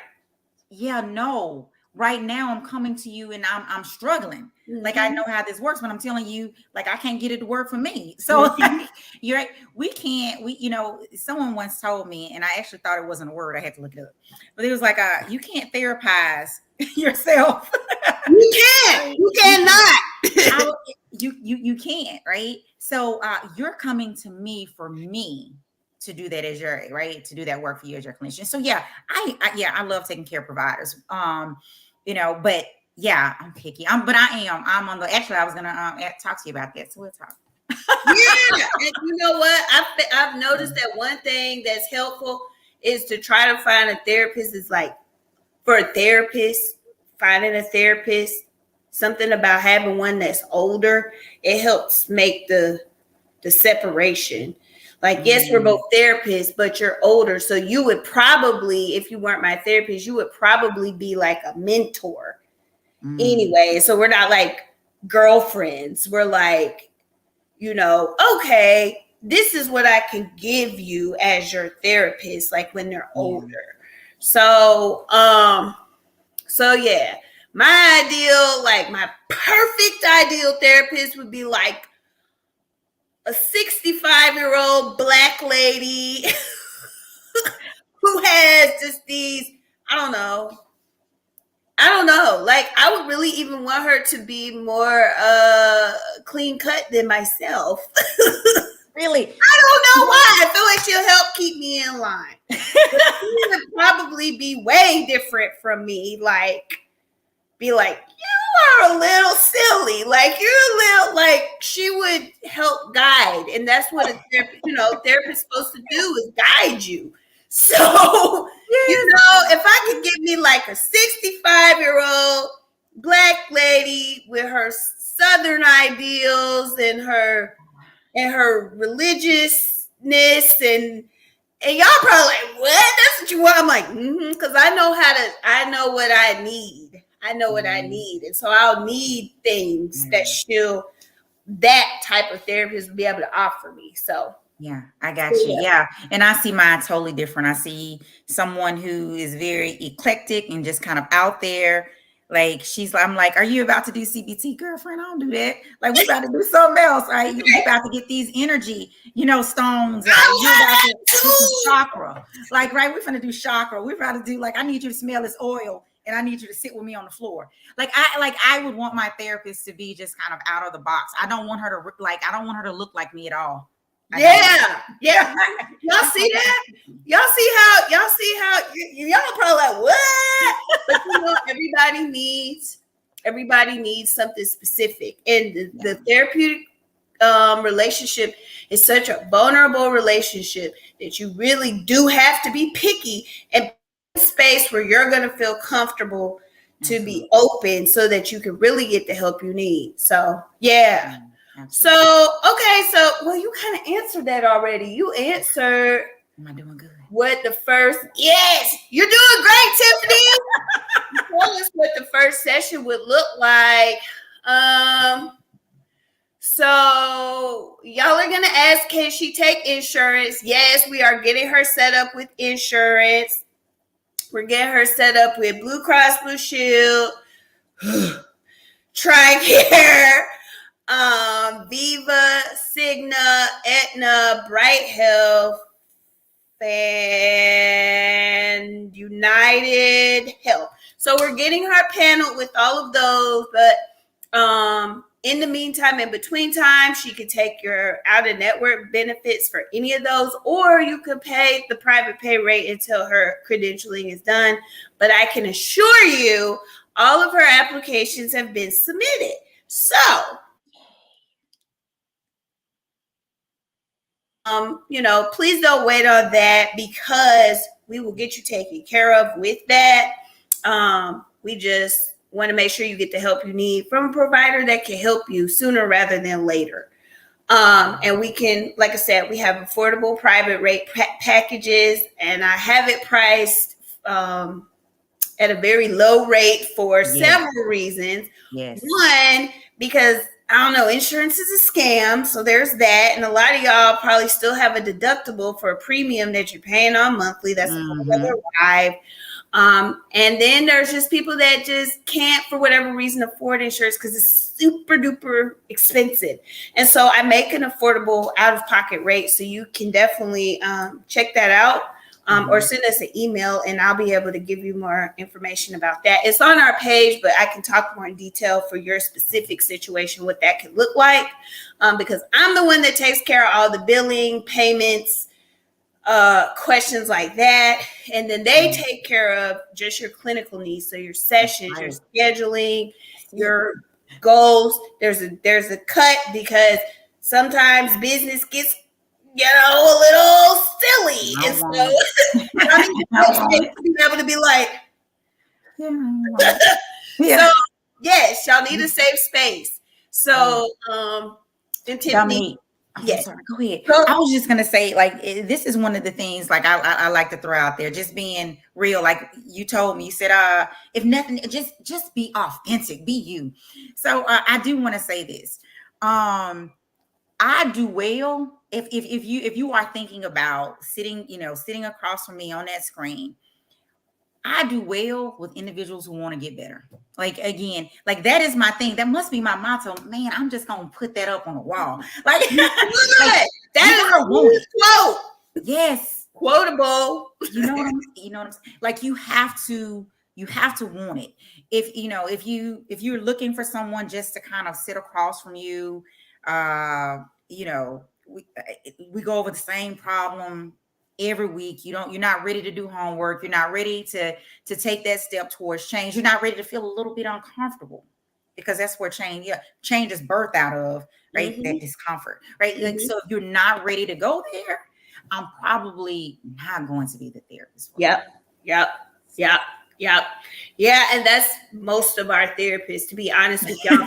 S2: Yeah, no. Right now I'm coming to you and I'm struggling. Like, I know how this works, but I'm telling you, like, I can't get it to work for me. So like, you're right. Someone once told me, and I actually thought it wasn't a word. I had to look it up. But it was like, you can't therapize yourself.
S1: You can't. You cannot.
S2: You can't, right? So you're coming to me for me to do that as your, right, to do that work for you as your clinician. So yeah, I love taking care of providers. But yeah, I'm picky. I'm on the, actually I was gonna talk to you about that. So we'll talk.
S1: Yeah. And you know what? I've noticed that one thing that's helpful is to try to find a therapist. Is like, for a therapist, finding a therapist, something about having one that's older, it helps make the separation. Like, yes, we're both therapists, but you're older. So you would probably, if you weren't my therapist, you would probably be like a mentor anyway. So we're not like girlfriends. We're like, okay, this is what I can give you as your therapist, like when they're older. So, yeah, my ideal, like my perfect ideal therapist would be like a 65-year-old Black lady who has just these, I don't know. Like, I would really even want her to be more clean cut than myself.
S2: Really?
S1: I don't know why. I feel like she'll help keep me in line. She would probably be way different from me. Like, be like, you are a little silly. Like, you're a little, like, she would help guide. And that's what a therapist supposed to do, is guide you. So, if I could get me like a 65-year-old Black lady with her Southern ideals and her religiousness, and y'all probably like, what? That's what you want? I'm like, because I know what I need. I know what I need. And so I'll need things that type of therapist will be able to offer me. So
S2: yeah, I got you. Yeah. And I see mine totally different. I see someone who is very eclectic and just kind of out there. Like, I'm like, are you about to do CBT, girlfriend? I don't do that. Like, we about to do something else, right? You about to get these energy, stones. Right? You about to do some chakra. Like, right, we're going to do chakra. We're about to do, like, I need you to smell this oil and I need you to sit with me on the floor. I would want my therapist to be just kind of out of the box. I don't want her to look like me at all.
S1: Yeah. Y'all see that? Y'all see how y'all probably like, what? But everybody needs something specific. And the therapeutic relationship is such a vulnerable relationship that you really do have to be picky and space where you're going to feel comfortable to be open so that you can really get the help you need. So, yeah. Absolutely. So, okay. So, well, you kind of answered that already. You answered.
S2: Am I doing good?
S1: Yes, you're doing great, Tiffany. Tell us what the first session would look like. So y'all are going to ask, can she take insurance? Yes, we are getting her set up with insurance. We're getting her set up with Blue Cross Blue Shield, TRICARE, Viva, Cigna, Aetna, Bright Health, and United Health. So we're getting her paneled with all of those, but in the meantime, in between time, she could take your out-of-network benefits for any of those, or you could pay the private pay rate until her credentialing is done. But I can assure you, all of her applications have been submitted. So, please don't wait on that, because we will get you taken care of with that. We just want to make sure you get the help you need from a provider that can help you sooner rather than later. And we can, like I said, we have affordable private rate packages, and I have it priced at a very low rate for several reasons.
S2: Yes.
S1: One, because I don't know, insurance is a scam, so there's that, and a lot of y'all probably still have a deductible for a premium that you're paying on monthly. That's another ride. And then there's just people that just can't, for whatever reason, afford insurance because it's super duper expensive. And so I make an affordable out-of-pocket rate, so you can definitely check that out. Or send us an email, and I'll be able to give you more information about that. It's on our page, but I can talk more in detail for your specific situation, what that could look like, because I'm the one that takes care of all the billing, payments, questions like that. And then they take care of just your clinical needs. So your sessions, your scheduling, your goals. There's a cut, because sometimes business gets a little silly. And so to be able to be like, so yes, y'all need a safe space. So and Tiffany,
S2: sorry, go ahead. I was just gonna say, this is one of the things I like to throw out there, just being real. Like you told me, you said, if nothing, just be authentic, be you. So I do want to say this. I do well if you are thinking about sitting across from me on that screen. I do well with individuals who want to get better. Again, that is my thing. That must be my motto. Man, I'm just gonna put that up on the wall.
S1: That is a quote.
S2: Yes,
S1: quotable.
S2: You know what I'm saying? You have to want it. If you're looking for someone just to kind of sit across from you, we go over the same problem every week. You're not ready to do homework. You're not ready to take that step towards change. You're not ready to feel a little bit uncomfortable, because that's where change is birthed out of, right? That discomfort, right? So if you're not ready to go there, I'm probably not going to be the therapist for
S1: you. Yep. And that's most of our therapists, to be honest with y'all.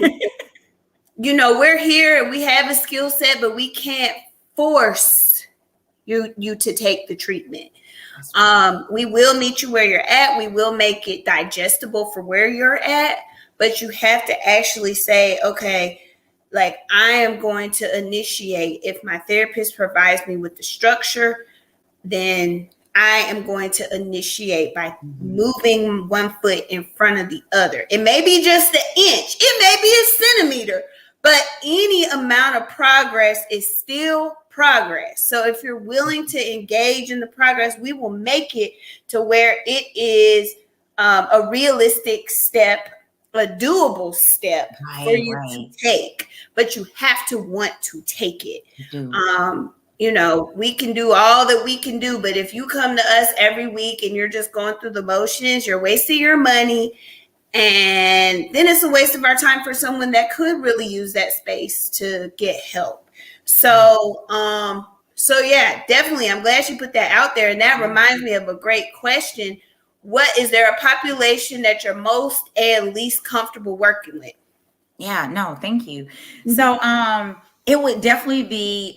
S1: We're here and we have a skill set, but we can't force you to take the treatment. We will meet you where you're at. We will make it digestible for where you're at, but you have to actually say, okay, I am going to initiate. If my therapist provides me with the structure, then I am going to initiate by moving one foot in front of the other. It may be just an inch, it may be a centimeter, but any amount of progress is still progress. So if you're willing to engage in the progress, we will make it to where it is a realistic step, a doable step for
S2: Right,
S1: you to
S2: right.
S1: take, but you have to want to take it.
S2: You do.
S1: We can do all that we can do, but if you come to us every week and you're just going through the motions, you're wasting your money. And then it's a waste of our time for someone that could really use that space to get help. So yeah, definitely. I'm glad you put that out there. And that reminds me of a great question. What is there a population that you're most and least comfortable working with?
S2: Yeah, no, thank you. So it would definitely be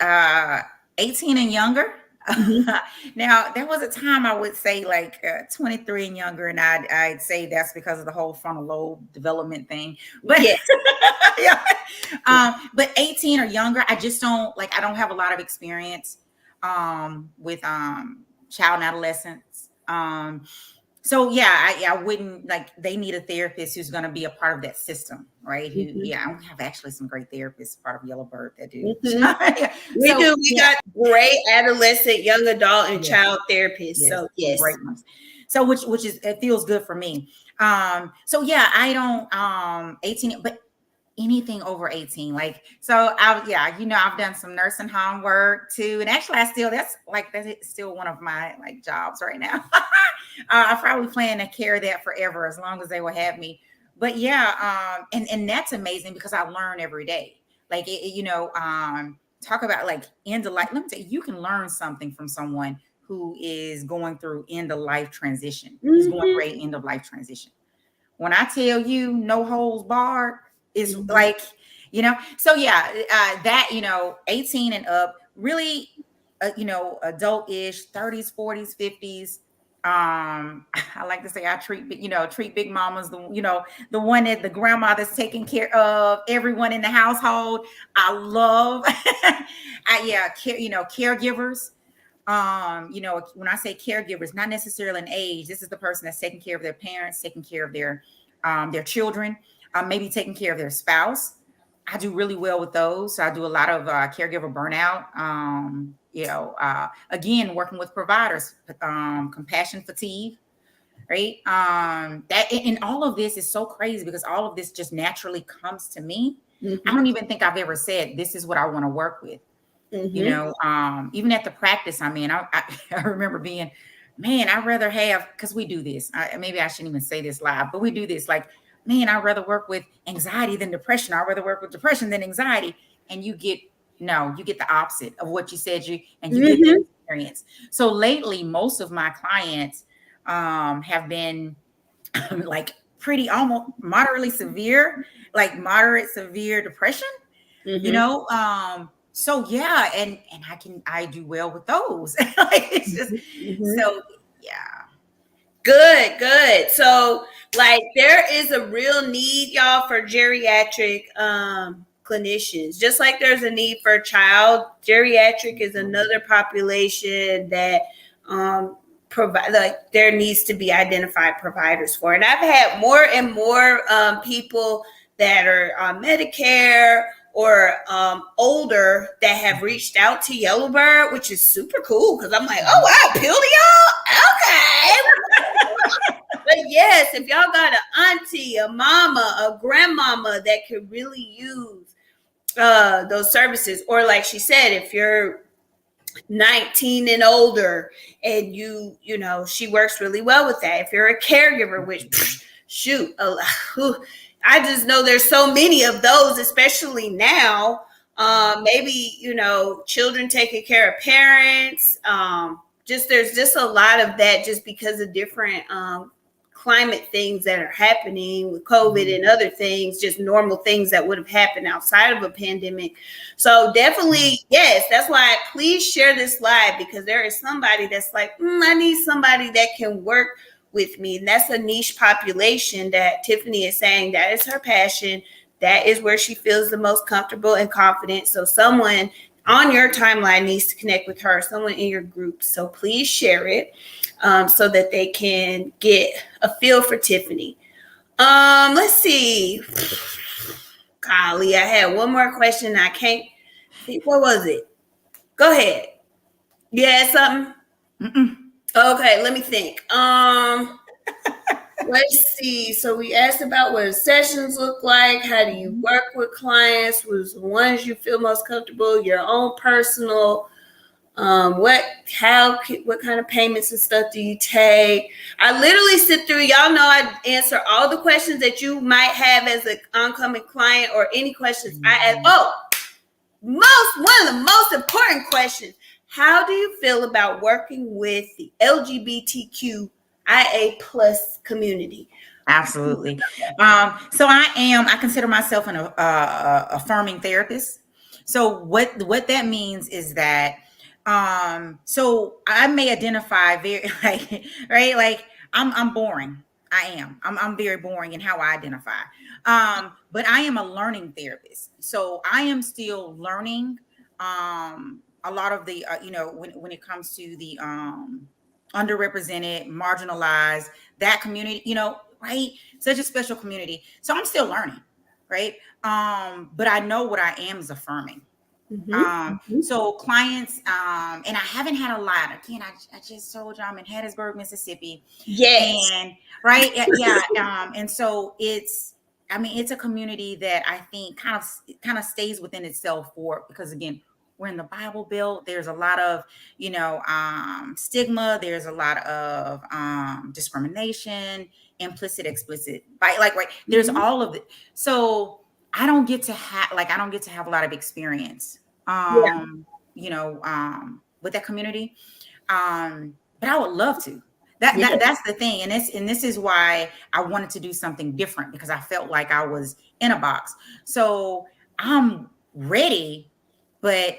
S2: 18 and younger.
S1: Mhm.
S2: Now, there was a time I would say like 23 and younger, and I'd say that's because of the whole frontal lobe development thing. But
S1: Yeah.
S2: yeah. But 18 or younger, I just don't like, I don't have a lot of experience with child and adolescents. So yeah, I wouldn't like, they need a therapist who's going to be a part of that system, right? Who,
S1: Mhm.
S2: yeah, I have actually some great therapists part of Yellowbird that do.
S1: Mhm. We
S2: So
S1: do. We
S2: yeah,
S1: got great adolescent, young adult, and
S2: yes,
S1: child therapists.
S2: yes,
S1: So
S2: some
S1: yes.
S2: great ones. So which is, it feels good for me. So yeah, I don't 18, but anything over 18, like, so I've done some nursing home work too, and actually that's still one of my like jobs right now. I probably plan to carry that forever as long as they will have me. But yeah, and that's amazing because I learn every day. Like talk about like end of life. Let me tell you, you can learn something from someone who is going through end of life transition, who's going
S1: Mhm.
S2: through a end of life transition. When I tell you no holds barred, is
S1: Mhm.
S2: like, so yeah, that, 18 and up, really, adult-ish, 30s, 40s, 50s. I like to say I treat big mamas, the one that the grandma that's taking care of everyone in the household. I love, caregivers. When I say caregivers, not necessarily an age, this is the person that's taking care of their parents, taking care of their children, maybe taking care of their spouse. I do really well with those. So I do a lot of caregiver burnout. Again, working with providers, compassion fatigue, right? That and all of this is so crazy because all of this just naturally comes to me. I
S1: Mhm.
S2: don't even think I've ever said this is what I want to work with.
S1: Mhm.
S2: Even at the practice I'm in, I remember being, man, I'd rather have, because we do this. Maybe I shouldn't even say this live, but we do this like, man, I'd rather work with anxiety than depression. I'd rather work with depression than anxiety. And you get the opposite of what you said and you get that
S1: Mhm.
S2: experience. So lately, most of my clients have been like pretty almost moderately severe, like moderate severe depression,
S1: Mhm.
S2: so yeah, and I do well with those. Like it's just,
S1: Mhm.
S2: so yeah.
S1: Good, good. So, like, there is a real need, y'all, for geriatric clinicians. Just like there's a need for child, geriatric is another population that provide, like, there needs to be identified providers for. And I've had more and more people that are on Medicare or older that have reached out to Yellowbird, which is super cool because I'm like, oh wow, pill to y'all, okay. But yes, if y'all got an auntie, a mama, a grandmama that could really use those services, or like she said, if you're 19 and older and she works really well with that. If you're a caregiver, which shoot, I just know there's so many of those, especially now. Maybe children taking care of parents. Just there's just a lot of that, just because of different climate things that are happening with COVID and other things, just normal things that would have happened outside of a pandemic. So definitely, yes, that's why please share this live, because there is somebody that's like, I need somebody that can work with me. And that's a niche population that Tiffiney is saying that is her passion. That is where she feels the most comfortable and confident. So someone on your timeline needs to connect with her, someone in your group. So please share it so that they can get a feel for Tiffiney. Let's see. Golly, I had one more question. I can't think. What was it? Go ahead. You had something?
S2: Mm-mm.
S1: Okay, let me think. let's see. So we asked about what sessions look like. How do you work with clients? Was the ones you feel most comfortable? Your own personal. What kind of payments and stuff do you take? I literally sit through. Y'all know I answer all the questions that you might have as an oncoming client or any questions I ask. Oh, one of the most important questions. How do you feel about working with the LGBTQIA plus community?
S2: Absolutely. So I consider myself an affirming therapist. So what that means is that, so I may identify very like, right, like I'm boring. I'm very boring in how I identify. But I am a learning therapist. So I am still learning a lot of the, when it comes to the underrepresented, marginalized, that community, right? Such a special community. So I'm still learning, right? But I know what I am is affirming. So clients, and I haven't had a lot. Again, I just told you I'm in Hattiesburg, Mississippi.
S1: Yes.
S2: And right, yeah. And so it's a community that I think kind of stays within itself because again, we're in the Bible Belt. There's a lot of, stigma. There's a lot of discrimination, implicit, explicit, right. There's all of it. So I don't get to have a lot of experience,
S1: Yeah.
S2: with that community. But I would love to. That's the thing. And this is why I wanted to do something different, because I felt like I was in a box. So I'm ready, but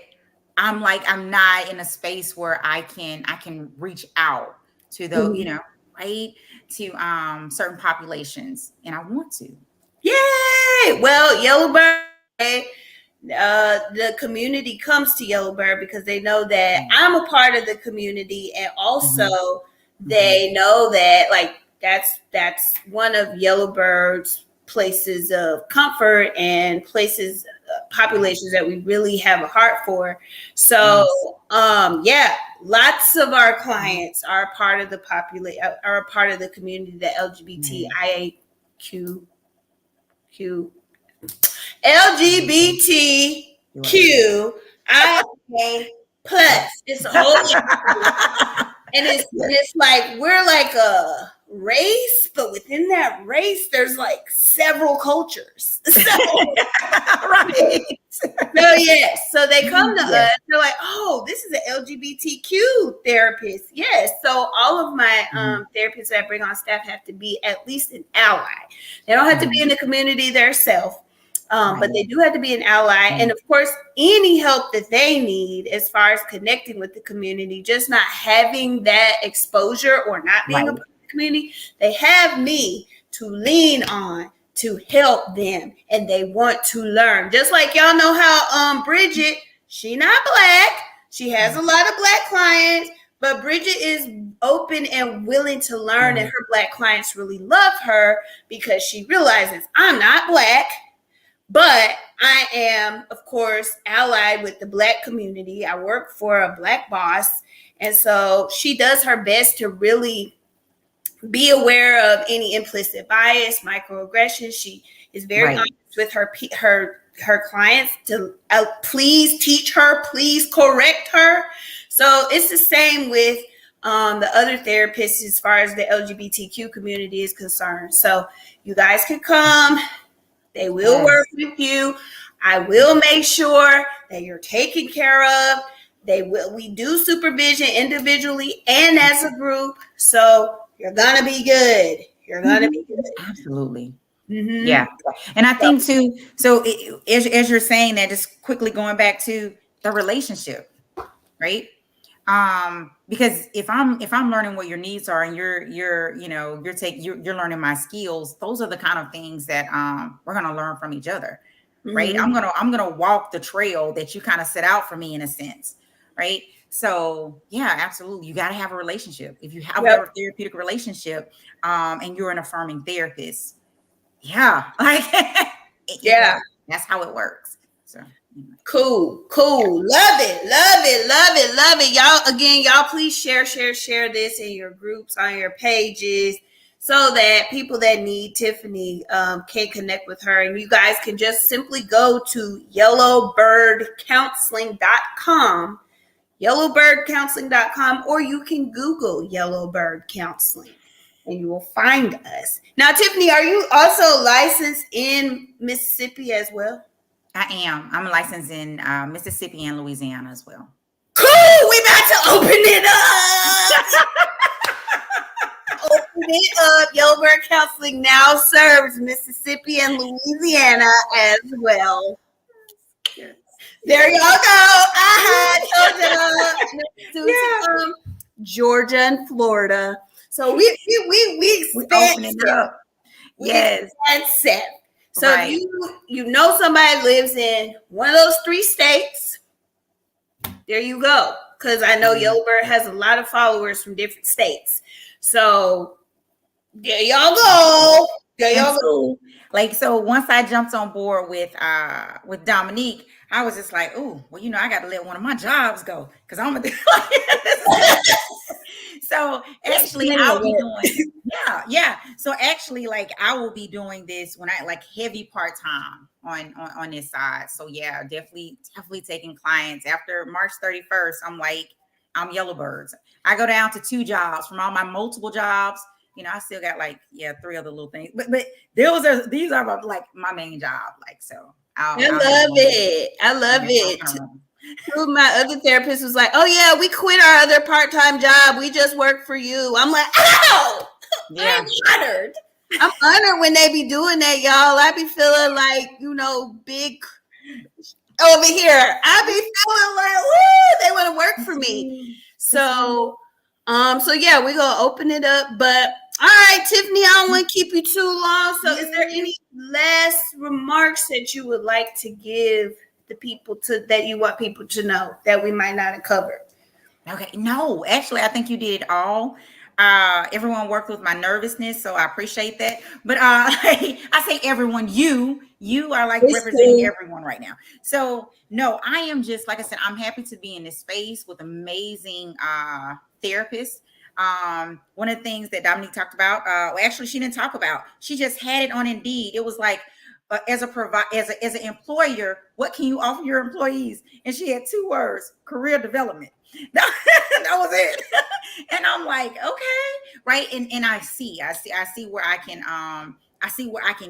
S2: I'm not in a space where I can reach out to the, right, to certain populations, and I want to.
S1: Yay! Well, Yellowbird, the community comes to Yellowbird because they know that I'm a part of the community, and also they know that that's one of Yellowbird's places of comfort and places, populations that we really have a heart for. So lots of our clients are part of the are a part of the community, the LGBTQIA plus. It's a whole and it's like we're like a race, but within that race, there's like several cultures.
S2: Right.
S1: So they come to us. They're like, "Oh, this is an LGBTQ therapist." Yes. So all of my therapists that I bring on staff have to be at least an ally. They don't have to be in the community themselves. But they do have to be an ally. And of course, any help that they need as far as connecting with the community, just not having that exposure or not being a part of the community, they have me to lean on to help them, and they want to learn. Just like y'all know how Bridget, she not black. She has a lot of black clients, but Bridget is open and willing to learn, and her black clients really love her because she realizes I'm not black. But I am, of course, allied with the Black community. I work for a Black boss. And so she does her best to really be aware of any implicit bias, microaggressions. She is very honest with her clients to please teach her, please correct her. So it's the same with the other therapists as far as the LGBTQ community is concerned. So you guys can come. They will work with you. I will make sure that you're taken care of. We do supervision individually and as a group. So you're going to be good. You're going to be good.
S2: Absolutely. Yeah. And I think too, so as you're saying that, just quickly going back to the relationship, right? Because if I'm learning what your needs are, and you're learning my skills, those are the kind of things that we're gonna learn from each other, right? I'm gonna walk the trail that you kind of set out for me in a sense, right? So yeah, absolutely. You got to have a relationship. If you have a therapeutic relationship, and you're an affirming therapist, that's how it works. So.
S1: Cool. Love it. Y'all, again, y'all please share this in your groups, on your pages, so that people that need Tiffiney can connect with her. And you guys can just simply go to yellowbirdcounseling.com, yellowbirdcounseling.com, or you can Google Yellowbird Counseling and you will find us. Now, Tiffiney, are you also licensed in Mississippi as well?
S2: I am. I'm licensed in Mississippi and Louisiana as well.
S1: Cool. We about to open it up. Open it up. Yellowbird Counseling now serves Mississippi and Louisiana as well.
S2: Yes.
S1: There y'all go. Georgia and Florida. So we
S2: open it up. Yes.
S1: That's it. So right. If you know somebody lives in one of those 3 states, there you go. Because I know Yellowbird has a lot of followers from different states. So there y'all go. There y'all go.
S2: So once I jumped on board with Dominique, I was just like, oh, well, I got to let one of my jobs go because I'm gonna do So actually, I'll be doing So actually, I will be doing this when I heavy part time on this side. So yeah, definitely taking clients after March 31st. I'm Yellowbirds. I go down to 2 jobs from all my multiple jobs. I still got 3 other little things, but these are my main job. I
S1: love it. 2 of my other therapists was like, "Oh yeah, we quit our other part-time job. We just work for you." I'm like, "Ow!" Yeah. I'm honored when they be doing that, y'all. I be feeling big over here. I be feeling like, woo, they want to work for me. So yeah, we're gonna open it up. But all right, Tiffiney, I don't want to keep you too long. So is there any last remarks that you would like to give the people that you want people to know that we might not have covered?
S2: Okay, no, actually, I think you did it all. Everyone worked with my nervousness, so I appreciate that. But I say everyone, you are representing everyone right now. So no, I am just, like I said, I'm happy to be in this space with amazing therapists. One of the things that Dominique talked about, actually she didn't talk about, she just had it on Indeed. It was like, as an employer, what can you offer your employees? And she had 2 words: career development. That was it. And I'm like, okay, right. And I see where I can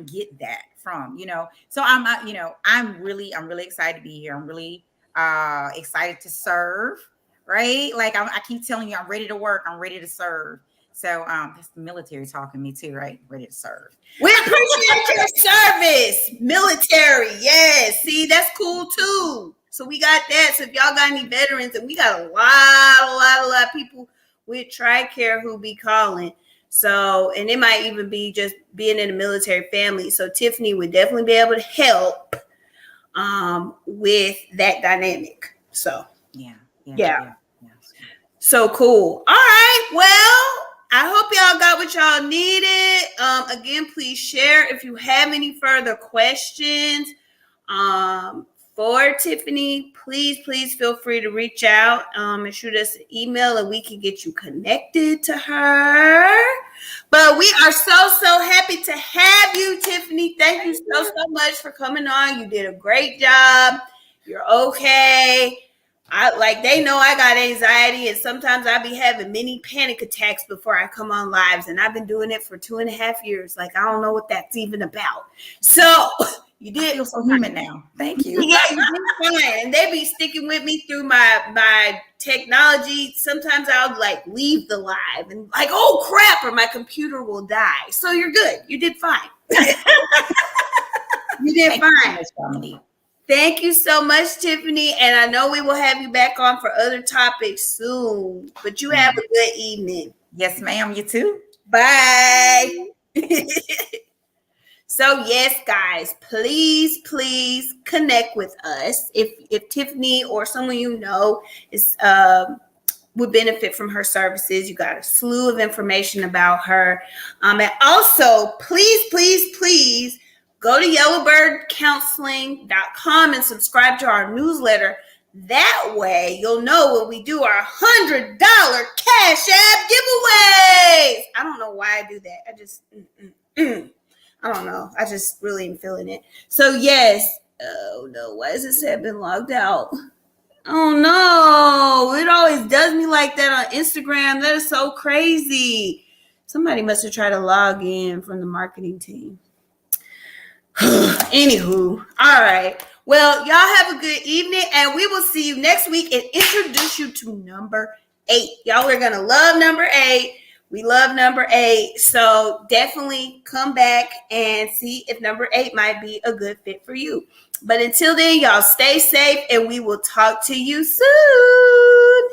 S2: get that from, So I'm really excited to be here. I'm really excited to serve, right? I keep telling you, I'm ready to work. I'm ready to serve. So that's the military talking to me too, right? Ready to serve.
S1: We appreciate your service, military. Yes, see, that's cool too. So we got that. So if y'all got any veterans, and we got a lot of people with TRICARE who be calling. So, and it might even be just being in a military family. So Tiffiney would definitely be able to help with that dynamic. So yeah. So cool. All right. Well, I hope y'all got what y'all needed. Again, please share if you have any further questions for Tiffiney. Please feel free to reach out and shoot us an email, and we can get you connected to her. But we are so happy to have you, Tiffiney. Thank you so much for coming on. You did a great job. You're okay. They know I got anxiety, and sometimes I be having mini panic attacks before I come on lives, and I've been doing it for 2.5 years. I don't know what that's even about. So you did.
S2: I feel so human now. Thank you.
S1: Yeah, you did fine. And they be sticking with me through my technology. Sometimes I'll leave the live and oh crap, or my computer will die. So you're good. You did fine. You did fine. Thank you so much, Tiffiney. And I know we will have you back on for other topics soon. But you have a good evening.
S2: Yes, ma'am. You too.
S1: Bye. So yes, guys, please connect with us. If Tiffiney or someone is would benefit from her services, you got a slew of information about her. And also, please go to yellowbirdcounseling.com and subscribe to our newsletter. That way, you'll know when we do our $100 Cash App giveaways. I don't know why I do that. I just, I don't know. I just really am feeling it. So, yes. Oh, no. Why is it been logged out? Oh, no. It always does me like that on Instagram. That is so crazy. Somebody must have tried to log in from the marketing team. Anywho, all right. Well, y'all have a good evening, and we will see you next week and introduce you to number 8. Y'all are gonna love number 8. We love number 8, so definitely come back and see if number 8 might be a good fit for you. But until then, y'all stay safe, and we will talk to you soon.